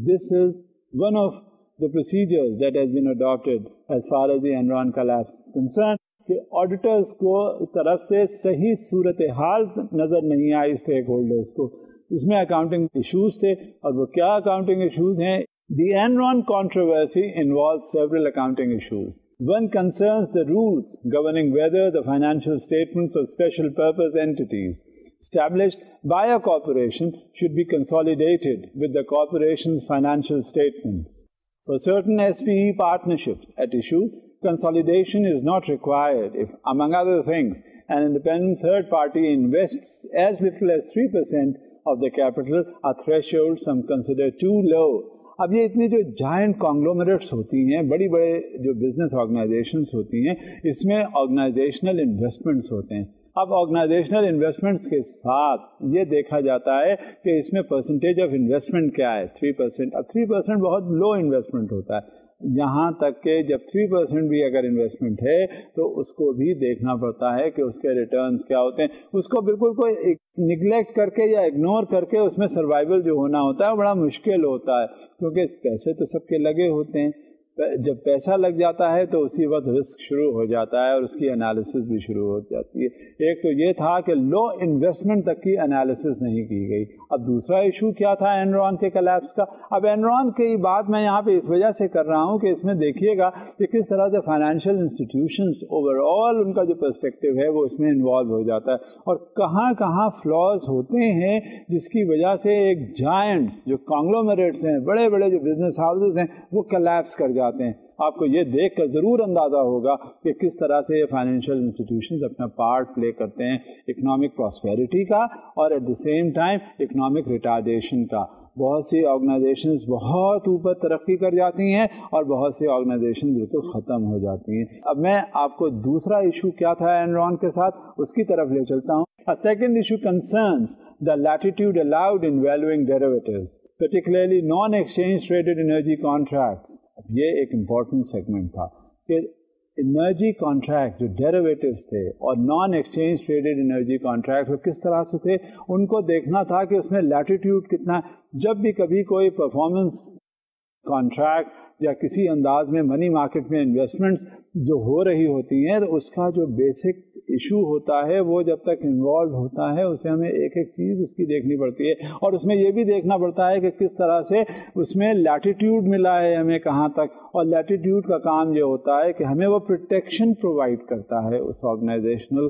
This is one of the procedures that has been adopted as far as the Enron collapse is concerned, کہ آڈیٹرز کو طرف سے صحیح صورتحال نظر نہیں آئی اسٹیک ہولڈرز کو. اس میں اکاؤنٹنگ ایشوز تھے, اور وہ کیا اکاؤنٹنگ ایشوز ہیں؟ The Enron controversy involves several accounting issues. One concerns the rules governing whether the financial statements of special purpose entities established by a corporation should be consolidated with the corporation's financial statements. For certain SPE partnerships at issue, consolidation is not required if, among other things, an independent third party invests as little as 3% of the capital, a threshold some consider too low. اب یہ اتنی جو joint conglomerates ہوتی ہیں, بڑی بڑے جو business organisations ہوتی ہیں, اس میں آرگنائزیشنل انویسٹمنٹس ہوتے ہیں. اب آرگنائزیشنل انویسٹمنٹس کے ساتھ یہ دیکھا جاتا ہے کہ اس میں پرسنٹیج آف انویسٹمنٹ کیا ہے, 3%. اب 3% بہت لو انویسٹمنٹ ہوتا ہے, یہاں تک کہ جب 3% بھی اگر انویسٹمنٹ ہے تو اس کو بھی دیکھنا پڑتا ہے کہ اس کے ریٹرنز کیا ہوتے ہیں. اس کو بالکل کوئی نگلیکٹ کر کے یا اگنور کر کے اس میں سروائیول جو ہونا ہوتا ہے بڑا مشکل ہوتا ہے, کیونکہ پیسے تو سب کے لگے ہوتے ہیں. جب پیسہ لگ جاتا ہے تو اسی وقت رسک شروع ہو جاتا ہے اور اس کی انالیسس بھی شروع ہو جاتی ہے. ایک تو یہ تھا کہ لو انویسٹمنٹ تک کی انالیسس نہیں کی گئی. اب دوسرا ایشو کیا تھا اینرون کے کلیپس کا. اب اینرون کی بات میں یہاں پہ اس وجہ سے کر رہا ہوں کہ اس میں دیکھیے گا کہ کس طرح سے فائنینشیل انسٹیٹیوشنز اوور آل ان کا جو پرسپیکٹو ہے وہ اس میں انوالو ہو جاتا ہے, اور کہاں کہاں فلاز ہوتے ہیں جس کی وجہ سے ایک جائنٹس جو کانگلومریٹس ہیں, بڑے بڑے جو بزنس ہاؤسز ہیں, وہ کلیپس کر جاتے ہیں. آپ کو یہ دیکھ کر ضرور اندازہ ہوگا کہ کس طرح سے یہ فائنینشیل انسٹیٹیوشنز اپنا پارٹ پلے کرتے ہیں اکنامک پراسپیرٹی کا اور at the same time economic retardation کا. بہت سی آرگنائزیشنز بہت اوپر ترقی کر جاتی ہیں اور بہت سی آرگنائزیشن بالکل ختم ہو جاتی ہیں. اب میں آپ کو دوسرا ایشو کیا تھا اینرون کے ساتھ اس کی طرف لے چلتا ہوں. A second issue concerns the latitude allowed in valuing derivatives, particularly non-exchange traded energy contracts. اب یہ ایک امپورٹنٹ سیگمنٹ تھا کہ انرجی کانٹریکٹ جو ڈیریویٹیوز تھے اور naan exchange traded energy contract وہ کس طرح سے تھے, ان کو دیکھنا تھا کہ اس میں لیٹیٹیوڈ کتنا. جب بھی کبھی کوئی پرفارمنس کانٹریکٹ یا کسی انداز میں منی مارکیٹ میں انویسٹمنٹس جو ہو رہی ہوتی ہیں تو اس کا جو بیسک ایشو ہوتا ہے وہ جب تک انوالو ہوتا ہے اسے ہمیں ایک ایک چیز اس کی دیکھنی پڑتی ہے، اور اس میں یہ بھی دیکھنا پڑتا ہے کہ کس طرح سے اس میں لیٹیٹیوڈ ملا ہے ہمیں کہاں تک، اور لیٹیٹیوڈ کا کام یہ ہوتا ہے کہ ہمیں وہ پروٹیکشن پرووائڈ کرتا ہے اس آرگنائزیشنل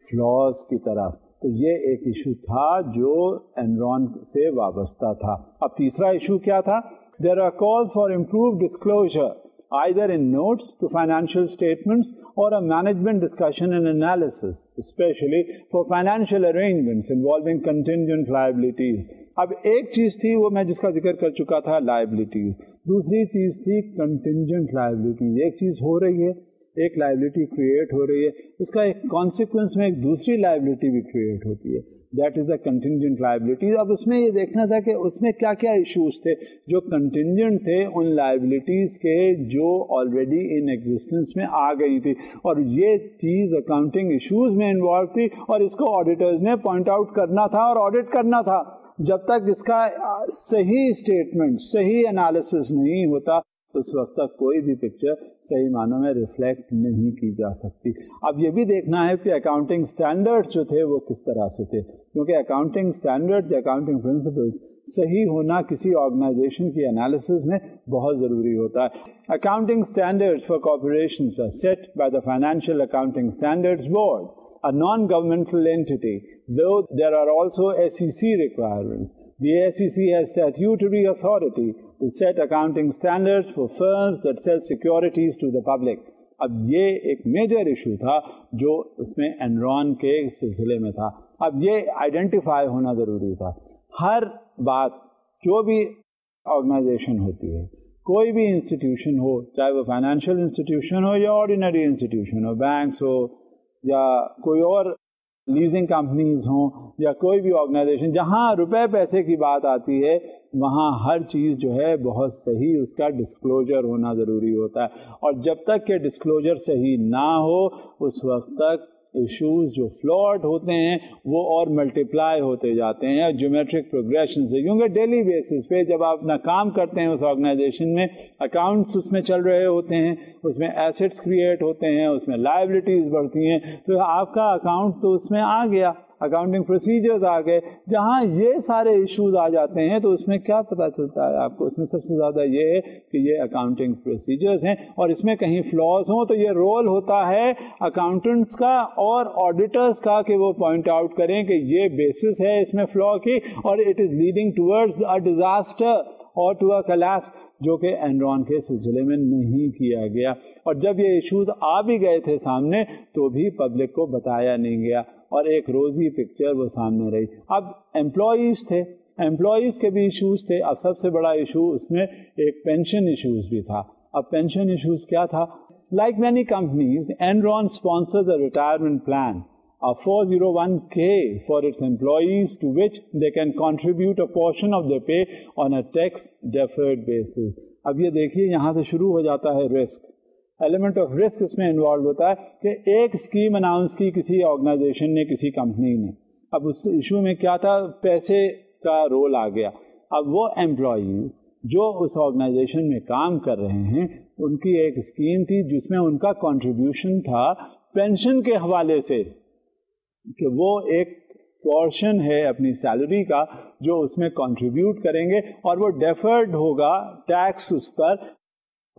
فلاز کی طرف. تو یہ ایک ایشو تھا جو انرون سے وابستہ تھا. اب تیسرا ایشو کیا تھا؟ There are call for improved disclosure either in notes to financial statements or a management discussion and analysis, especially for financial arrangements involving contingent liabilities. اب ایک چیز تھی وہ میں جس کا ذکر کر چکا تھا liabilities، دوسری چیز تھی contingent liabilities. ایک چیز ہو رہی ہے، ایک لائبلٹی کریٹ ہو رہی ہے، اس کا ایک کانسیکوینس میں ایک دوسری لائبلٹی بھی کریٹ ہوتی ہے، that is a contingent liability. اب اس میں یہ دیکھنا تھا کہ اس میں کیا کیا ایشوز تھے جو کنٹینجنٹ تھے ان لائبلٹیز کے جو آلریڈی ان ایگزسٹنس میں آ گئی تھی، اور یہ چیز اکاؤنٹنگ ایشوز میں انوالو تھی، اور اس کو آڈیٹرز نے پوائنٹ آؤٹ کرنا تھا اور آڈٹ کرنا تھا. جب تک اس کا صحیح اسٹیٹمنٹ، صحیح انالیسس نہیں ہوتا اس وقت تک کوئی بھی پکچر صحیح معنوں میں ریفلیکٹ نہیں کی جا سکتی. اب یہ بھی دیکھنا ہے کہ اکاؤنٹنگ اسٹینڈرڈ جو تھے وہ کس طرح سے تھے، کیونکہ اکاؤنٹنگ اسٹینڈرڈ یا اکاؤنٹنگ پرنسپلس صحیح ہونا کسی آرگنائزیشن کی انالیسز میں بہت ضروری ہوتا ہے. Accounting standards for corporations are set by the financial accounting standards board, a non-governmental entity, though there are also SEC requirements. The SEC has statutory authority to set accounting standards for firms that sell securities to the public. اب یہ ایک major issue تھا جو اس میں انرون کے سلسلے میں تھا. اب یہ آئیڈینٹیفائی ہونا ضروری تھا. ہر بات جو بھی آرگنائزیشن ہوتی ہے، کوئی بھی انسٹیٹیوشن ہو، چاہے وہ فائنینشیل انسٹیٹیوشن ہو یا آرڈینری انسٹیٹیوشن ہو، بینکس ہو یا کوئی اور لیزنگ کمپنیز ہوں یا کوئی بھی آرگنائزیشن، جہاں روپے پیسے کی بات آتی ہے وہاں ہر چیز جو ہے بہت صحیح اس کا ڈسکلوجر ہونا ضروری ہوتا ہے. اور جب تک کہ ڈسکلوجر صحیح نہ ہو اس وقت تک ایشوز جو فلاڈ ہوتے ہیں وہ اور ملٹیپلائی ہوتے جاتے ہیں جیومیٹرک پروگریشن سے. کیونکہ ڈیلی بیسس پہ جب آپ اپنا کام کرتے ہیں اس آرگنائزیشن میں، اکاؤنٹس اس میں چل رہے ہوتے ہیں، اس میں ایسٹس کریٹ ہوتے ہیں، اس میں لائبلٹیز بڑھتی ہیں، تو آپ کا اکاؤنٹ تو اس میں آ گیا، اکاؤنٹنگ پروسیجرز آ گئے. جہاں یہ سارے ایشوز آ جاتے ہیں تو اس میں کیا پتہ چلتا ہے آپ کو؟ اس میں سب سے زیادہ یہ ہے کہ یہ اکاؤنٹنگ پروسیجرز ہیں اور اس میں کہیں فلاز ہوں تو یہ رول ہوتا ہے اکاؤنٹنٹس کا اور آڈیٹرز کا کہ وہ پوائنٹ آؤٹ کریں کہ یہ بیسس ہے اس میں فلا کی اور it is leading towards a disaster اور ٹو اے کلیپس، جو کہ انرون کے سلسلے میں نہیں کیا گیا. اور جب یہ ایشوز آ بھی گئے تھے سامنے تو بھی پبلک کو بتایا نہیں گیا اور ایک روزی پکچر وہ سامنے رہی. اب امپلائیز تھے، امپلائیز کے بھی ایشوز تھے. اب سب سے بڑا ایشو اس میں ایک پینشن ایشوز بھی تھا. اب پینشن ایشوز کیا تھا؟ Like many companies Enron sponsors a retirement plan, a 401k for its employees to which they can contribute a portion of their pay on a tax deferred basis. اب یہ دیکھیے یہاں سے شروع ہو جاتا ہے رسک. ایلیمنٹ آف رسک اس میں involve ہوتا ہے کہ ایک اسکیم اناؤنس کی کسی آرگنائزیشن نے، کسی کمپنی نے. اب اس ایشو میں کیا تھا؟ پیسے کا رول آ گیا. اب وہ امپلائیز جو اس آرگنائزیشن میں کام کر رہے ہیں ان کی ایک اسکیم تھی جس میں ان کا کنٹریبیوشن تھا پینشن کے حوالے سے، کہ وہ ایک پورشن ہے اپنی سیلری کا جو اس میں کنٹریبیوٹ کریں گے اور وہ ڈیفرڈ ہوگا ٹیکس اس پر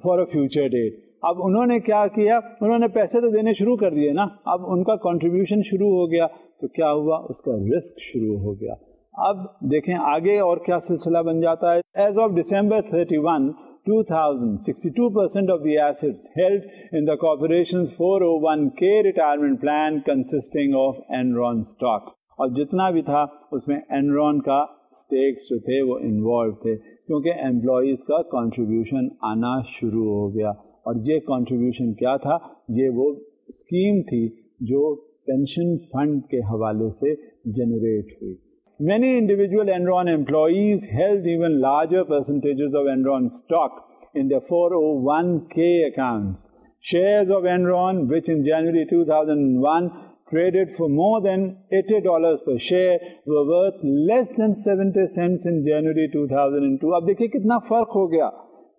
فار اے فیوچر ڈیٹ. اب انہوں نے کیا کیا؟ انہوں نے پیسے تو دینے شروع کر دیے نا. اب ان کا کنٹریبیوشن شروع ہو گیا تو کیا ہوا؟ اس کا رسک شروع ہو گیا. اب دیکھیں آگے اور کیا سلسلہ بن جاتا ہے. As of December 31, 2000, 62% of the assets held in the corporation's 401k retirement plan consisting of Enron stock. اور جتنا بھی تھا اس میں Enron کا stakes جو تھے وہ انوالو تھے کیونکہ امپلائیز کا کنٹریبیوشن آنا شروع ہو گیا. اور یہ کنٹریبیوشن کیا تھا؟ یہ وہ اسکیم تھی جو پینشن فنڈ کے حوالے سے جنریٹ ہوئی. Many individual Enron employees held even larger percentages of Enron stock in their 401k accounts. Shares of Enron, which in January 2001 traded for more than $80 per share, were worth less than 70 cents in January 2002. اب دیکھیں کتنا فرق ہو گیا.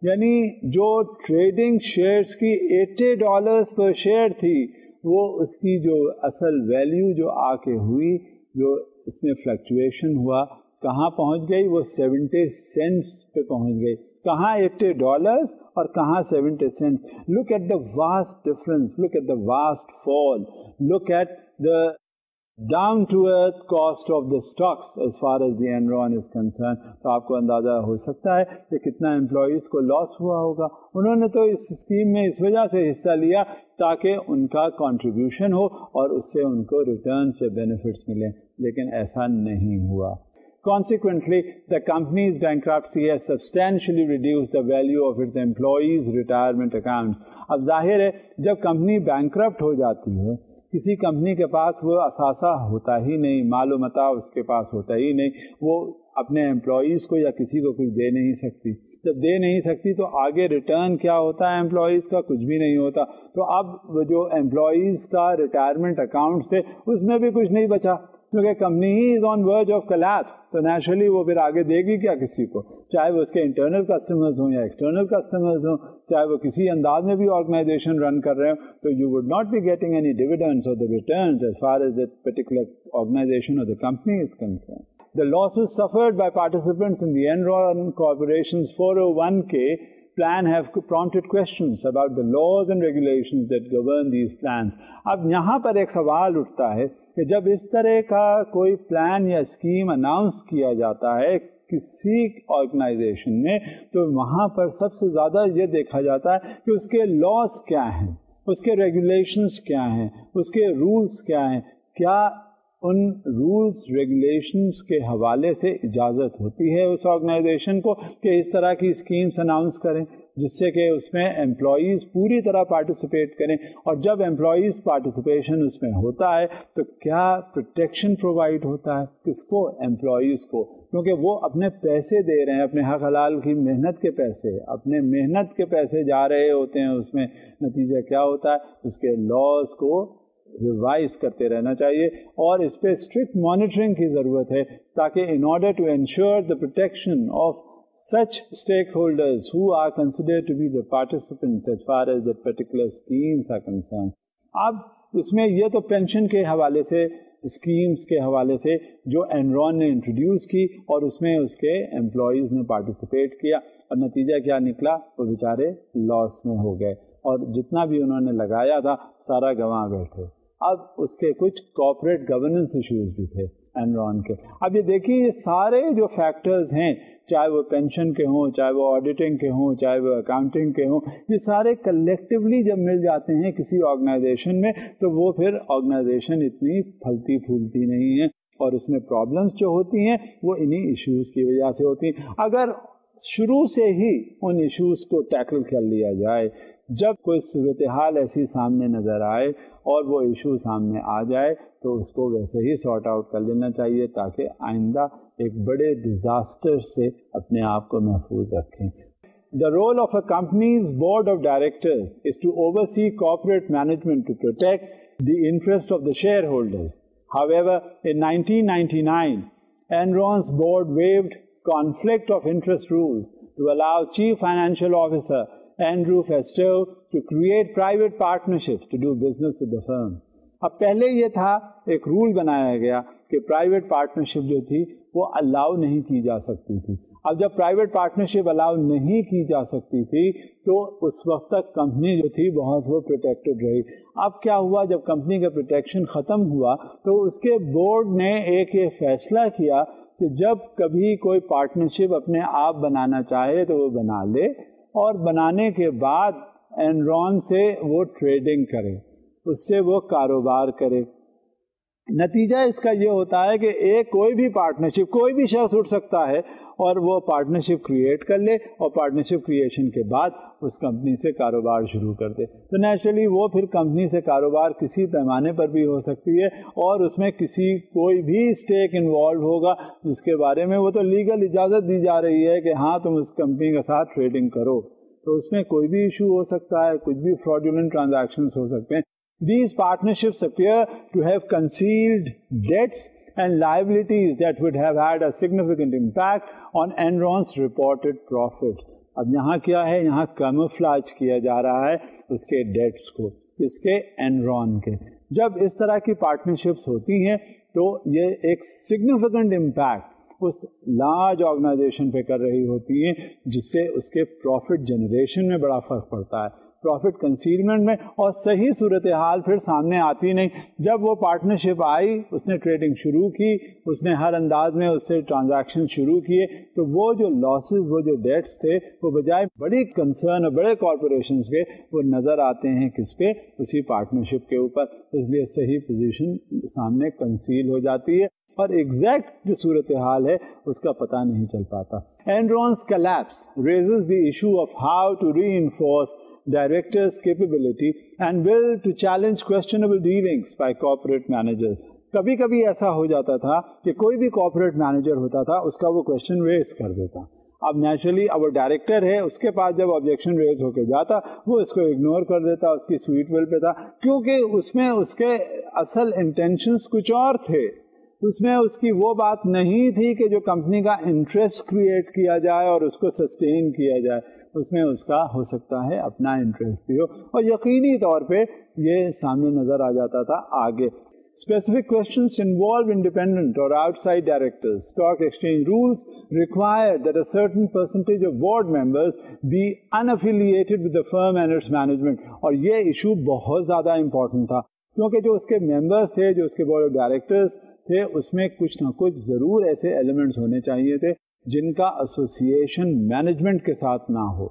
یعنی جو trading shares کی $80 پر share تھی وہ اس کی جو اصل ویلیو جو آ کے ہوئی, جو اس میں فلکچویشن ہوا, کہاں پہنچ گئی؟ وہ 70 سینٹس پہ پہنچ گئی. کہاں $80 اور کہاں 70 cents. Look at the vast difference. Look at the vast fall. Look at the down to earth cost of the stocks as far as the Enron is concerned. تو آپ کو اندازہ ہو سکتا ہے کہ کتنا امپلائیز کو لاس ہوا ہوگا. انہوں نے تو اس اسکیم میں اس وجہ سے حصہ لیا تاکہ ان کا کنٹریبیوشن ہو اور اس سے ان کو ریٹرن سے بینیفٹس ملیں, لیکن ایسا نہیں ہوا. Consequently, the company's bankruptcy has substantially reduced the value of its employees' retirement accounts. اب ظاہر ہے جب کمپنی بینکرپٹ ہو جاتی ہے, کسی کمپنی کے پاس وہ اثاثہ ہوتا ہی نہیں, مال و متاع اس کے پاس ہوتا ہی نہیں, وہ اپنے امپلائیز کو یا کسی کو کچھ دے نہیں سکتی. جب دے نہیں سکتی تو آگے ریٹرن کیا ہوتا ہے امپلائیز کا؟ کچھ بھی نہیں ہوتا. تو اب جو امپلائیز کا ریٹائرمنٹ اکاؤنٹس تھے اس میں بھی کچھ نہیں بچا, کیونکہ کمپنی ہی is on verge of collapse. تو نیچرلی وہ پھر آگے دے گی کیا کسی کو, چاہے وہ اس کے انٹرنل کسٹمرز ہوں یا ایکسٹرنل کسٹمرز ہوں, چاہے وہ کسی انداز میں بھی آرگنائزیشن رن کر رہے ہوں. تو you would not be getting any dividends اور the returns as far as that particular organization or the company is concerned. The losses suffered by participants in the Enron Corporation's 401k plan have prompted questions about the laws and regulations that govern these plans. اب یہاں پر ایک سوال اٹھتا ہے کہ جب اس طرح کا کوئی پلان یا اسکیم اناؤنس کیا جاتا ہے کسی آرگنائزیشن میں, تو وہاں پر سب سے زیادہ یہ دیکھا جاتا ہے کہ اس کے لاز کیا ہیں, اس کے ریگولیشنز کیا ہیں, اس کے رولز کیا ہیں. کیا ان رولز ریگولیشنز کے حوالے سے اجازت ہوتی ہے اس آرگنائزیشن کو کہ اس طرح کی اسکیمس اناؤنس کریں, جس سے کہ اس میں امپلائیز پوری طرح پارٹیسپیٹ کریں. اور جب امپلائیز پارٹیسپیشن اس میں ہوتا ہے تو کیا پروٹیکشن پرووائڈ ہوتا ہے کس کو؟ امپلائیز کو, کیونکہ وہ اپنے پیسے دے رہے ہیں, اپنے حق حلال کی محنت کے پیسے, اپنے محنت کے پیسے جا رہے ہوتے ہیں. اس میں نتیجہ کیا ہوتا ہے؟ اس کے لاز کو ریوائز کرتے رہنا چاہیے اور اس پہ اسٹرکٹ مانیٹرنگ کی ضرورت ہے تاکہ in order to ensure the protection of such stakeholders who are considered to be the participants as far as the particular schemes are concerned. اب اس میں یہ تو پینشن کے حوالے سے, اسکیمز کے حوالے سے جو انرون نے انٹروڈیوس کی اور اس میں اس کے امپلائیز نے پارٹیسپیٹ کیا, اور نتیجہ کیا نکلا؟ وہ بیچارے لاس میں ہو گئے اور جتنا بھی انہوں نے لگایا تھا سارا گنوا بیٹھے. اب اس کے کچھ کارپوریٹ گورننس ایشوز بھی تھے انرون کے. اب یہ دیکھیے یہ سارے جو فیکٹرز ہیں, چاہے وہ پینشن کے ہوں, چاہے وہ آڈیٹنگ کے ہوں, چاہے وہ اکاؤنٹنگ کے ہوں, یہ سارے کلیکٹیولی جب مل جاتے ہیں کسی آرگنائزیشن میں تو وہ پھر آرگنائزیشن اتنی پھلتی پھولتی نہیں ہے, اور اس میں پرابلمس جو ہوتی ہیں وہ انہی ایشوز کی وجہ سے ہوتی ہیں. اگر شروع سے ہی ان ایشوز کو ٹیکل کر لیا جائے, جب کوئی صورتحال ایسی سامنے نظر آئے اور وہ ایشو سامنے آ جائے تو اس کو ویسے ہی سارٹ آؤٹ کر لینا چاہیے تاکہ آئندہ ایک بڑے ڈیزاسٹر سے اپنے آپ کو محفوظ رکھیں. The role of a company's board of directors is to oversee corporate management to protect the interest of the shareholders. However, in 1999, Enron's board waived conflict of interest rules to allow Chief Financial Officer Andrew Fastow to create private partnerships to do business with the firm. اب پہلے یہ تھا, ایک role بنایا گیا کہ private partnership جو تھی وہ الاؤ نہیں کی جا سکتی تھی. اب جب پرائیویٹ پارٹنرشپ الاؤ نہیں کی جا سکتی تھی تو اس وقت تک کمپنی جو تھی بہت وہ پروٹیکٹڈ رہی. اب کیا ہوا, جب کمپنی کا پروٹیکشن ختم ہوا تو اس کے بورڈ نے ایک یہ فیصلہ کیا کہ جب کبھی کوئی پارٹنرشپ اپنے آپ بنانا چاہے تو وہ بنا لے, اور بنانے کے بعد انرون سے وہ ٹریڈنگ کرے, اس سے وہ کاروبار کرے. نتیجہ اس کا یہ ہوتا ہے کہ ایک کوئی بھی پارٹنرشپ, کوئی بھی شخص اٹھ سکتا ہے اور وہ پارٹنرشپ کریٹ کر لے اور پارٹنرشپ کریشن کے بعد اس کمپنی سے کاروبار شروع کر دے. تو نیچرلی وہ پھر کمپنی سے کاروبار کسی پیمانے پر بھی ہو سکتی ہے اور اس میں کسی کوئی بھی اسٹیک انوالو ہوگا جس کے بارے میں وہ تو لیگل اجازت دی جا رہی ہے کہ ہاں تم اس کمپنی کے ساتھ ٹریڈنگ کرو, تو اس میں کوئی بھی ایشو ہو سکتا ہے, کچھ بھی fraudulent transactions ہو سکتے ہیں. These partnerships appear to have concealed debts and liabilities that would have had a significant impact on Enron's reported profits. اب یہاں کیا ہے, یہاں کیموفلاج کیا جا رہا ہے اس کے ڈیٹس کو. کس کے؟ اینرون کے. جب اس طرح کی پارٹنرشپس ہوتی ہیں تو یہ ایک سگنیفیکنٹ امپیکٹ اس لارج آرگنائزیشن پہ کر رہی ہوتی ہیں، جس سے اس کے پروفٹ جنریشن میں بڑا فرق پڑتا ہے، پروفٹ کنسیلمنٹ میں. اور صحیح صورتحال پھر سامنے آتی نہیں. جب وہ پارٹنرشپ آئی، اس نے ٹریڈنگ شروع کی، اس نے ہر انداز میں اس سے ٹرانزیکشن شروع کیے، تو وہ جو لاسز، وہ جو ڈیٹس تھے، وہ بجائے بڑی کنسرن اور بڑے کارپوریشنز کے، وہ نظر آتے ہیں کس پہ؟ اسی پارٹنرشپ کے اوپر. اس لیے صحیح پوزیشن سامنے کنسیل ہو جاتی ہے اور ایگزیکٹ جو صورتحال ہے اس کا پتہ نہیں چل پاتا. Enron's collapse raises the issue of how to reinforce directors' capability and will to challenge questionable dealings by corporate managers. کبھی کبھی ایسا ہو جاتا تھا کہ کوئی بھی کارپوریٹ مینیجر ہوتا تھا، اس کا وہ کوشچن ریز کر دیتا. اب نیچرلی اب وہ ڈائریکٹر ہے، اس کے پاس جب آبجیکشن ریز ہو کے جاتا، وہ اس کو اگنور کر دیتا، اس کی سویٹ ول پہ تھا، کیونکہ اس میں اس کے اصل انٹینشنز کچھ اور تھے. اس میں اس کی وہ بات نہیں تھی کہ جو کمپنی کا انٹرسٹ کریٹ کیا جائے اور اس کو سسٹین کیا جائے. اس میں اس کا ہو سکتا ہے اپنا انٹرسٹ بھی ہو، اور یقینی طور پہ یہ سامنے نظر آ جاتا تھا آگے. Specific questions involve independent or outside directors. Stock exchange rules require that a certain percentage of board members be unaffiliated with the firm and its management. اور یہ ایشو بہت زیادہ امپورٹنٹ تھا، کیونکہ جو اس کے ممبرس تھے، جو اس کے بورڈ آف ڈائریکٹرز تھے، اس میں کچھ نہ کچھ ضرور ایسے ایلیمنٹس ہونے چاہیے تھے جن کا ایسوسیشن مینجمنٹ کے ساتھ نہ ہو،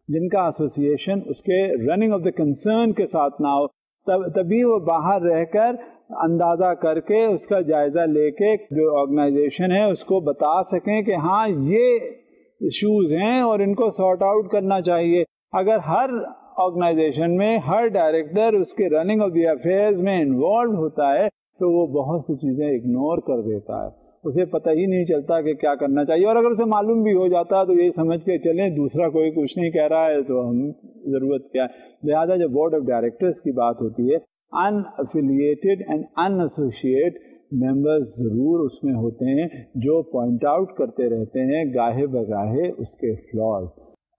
جن کا ایسوسیشن اس کے رننگ آف دا کنسرن کے ساتھ نہ ہو. تبھی وہ باہر رہ کر اندازہ کر کے اس کا جائزہ لے کے جو آرگنائزیشن ہے اس کو بتا سکیں کہ ہاں یہ ایشوز ہیں اور ان کو سارٹ آؤٹ کرنا چاہیے. اگر ہر آرگنائزیشن میں ہر ڈائریکٹر اس کے رننگ آف دی افیئرز میں انوالو ہوتا ہے تو وہ بہت سی چیزیں اگنور کر دیتا ہے، اسے پتہ ہی نہیں چلتا کہ کیا کرنا چاہیے. اور اگر اسے معلوم بھی ہو جاتا تو یہ سمجھ کے چلیں دوسرا کوئی کچھ نہیں کہہ رہا ہے تو ہم ضرورت کیا ہے. لہٰذا جب بورڈ آف ڈائریکٹرز کی بات ہوتی ہے، ان ایفیلیٹڈ اینڈ ان ایسوسیٹ ممبرز ضرور اس میں ہوتے ہیں جو پوائنٹ آؤٹ کرتے رہتے ہیں گاہے بگاہے اس کے فلاز.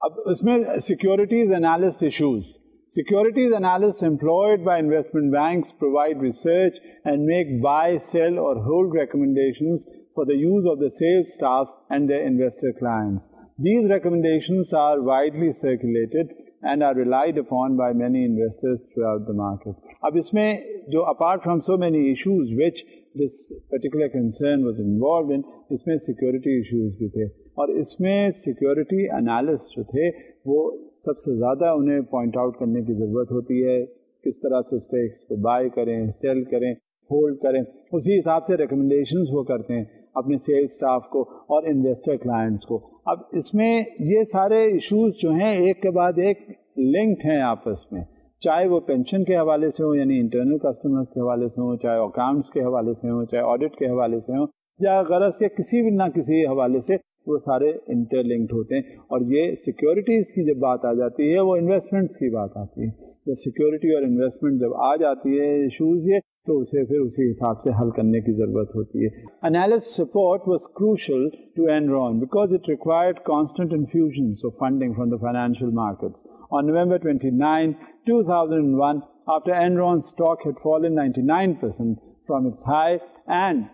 اب اس میں securities analyst issues. Securities analysts employed by investment banks provide research and make buy, sell or hold recommendations for the use of the sales staffs and their investor clients. These recommendations are widely circulated and are relied upon by many investors throughout the market. اب اس میں جو apart from so many issues which this particular concern was involved in, اس میں security issues بھی تھے، اور اس میں security analysts جو تھے وہ سب سے زیادہ انہیں پوائنٹ آؤٹ کرنے کی ضرورت ہوتی ہے کس طرح سے اسٹیکس کو بائی کریں، سیل کریں، ہولڈ کریں. اسی حساب سے ریکمنڈیشنز وہ کرتے ہیں اپنے سیل سٹاف کو اور انویسٹر کلائنٹس کو. اب اس میں یہ سارے ایشوز جو ہیں ایک کے بعد ایک لنکڈ ہیں آپس میں، چاہے وہ پینشن کے حوالے سے ہوں یعنی انٹرنل کسٹمرز کے حوالے سے ہوں، چاہے اکاؤنٹس کے حوالے سے ہوں، چاہے آڈٹ کے حوالے سے ہوں، یا غرض کے کسی بھی نہ کسی حوالے سے وہ سارے انٹر لنکڈ ہوتے ہیں. اور یہ سیکیورٹیز کی جب بات آ جاتی ہے وہ انویسٹمنٹس کی بات آتی ہے. جب سیکیورٹی اور انویسٹمنٹ جب آ جاتی ہے ایشوز یہ، تو اسے پھر اسی حساب سے حل کرنے کی ضرورت ہوتی ہے. Analyst support was crucial to Enron because it required constant infusions of funding from the financial markets. On November 29, 2001, after Enron's stock had fallen 99% from its high and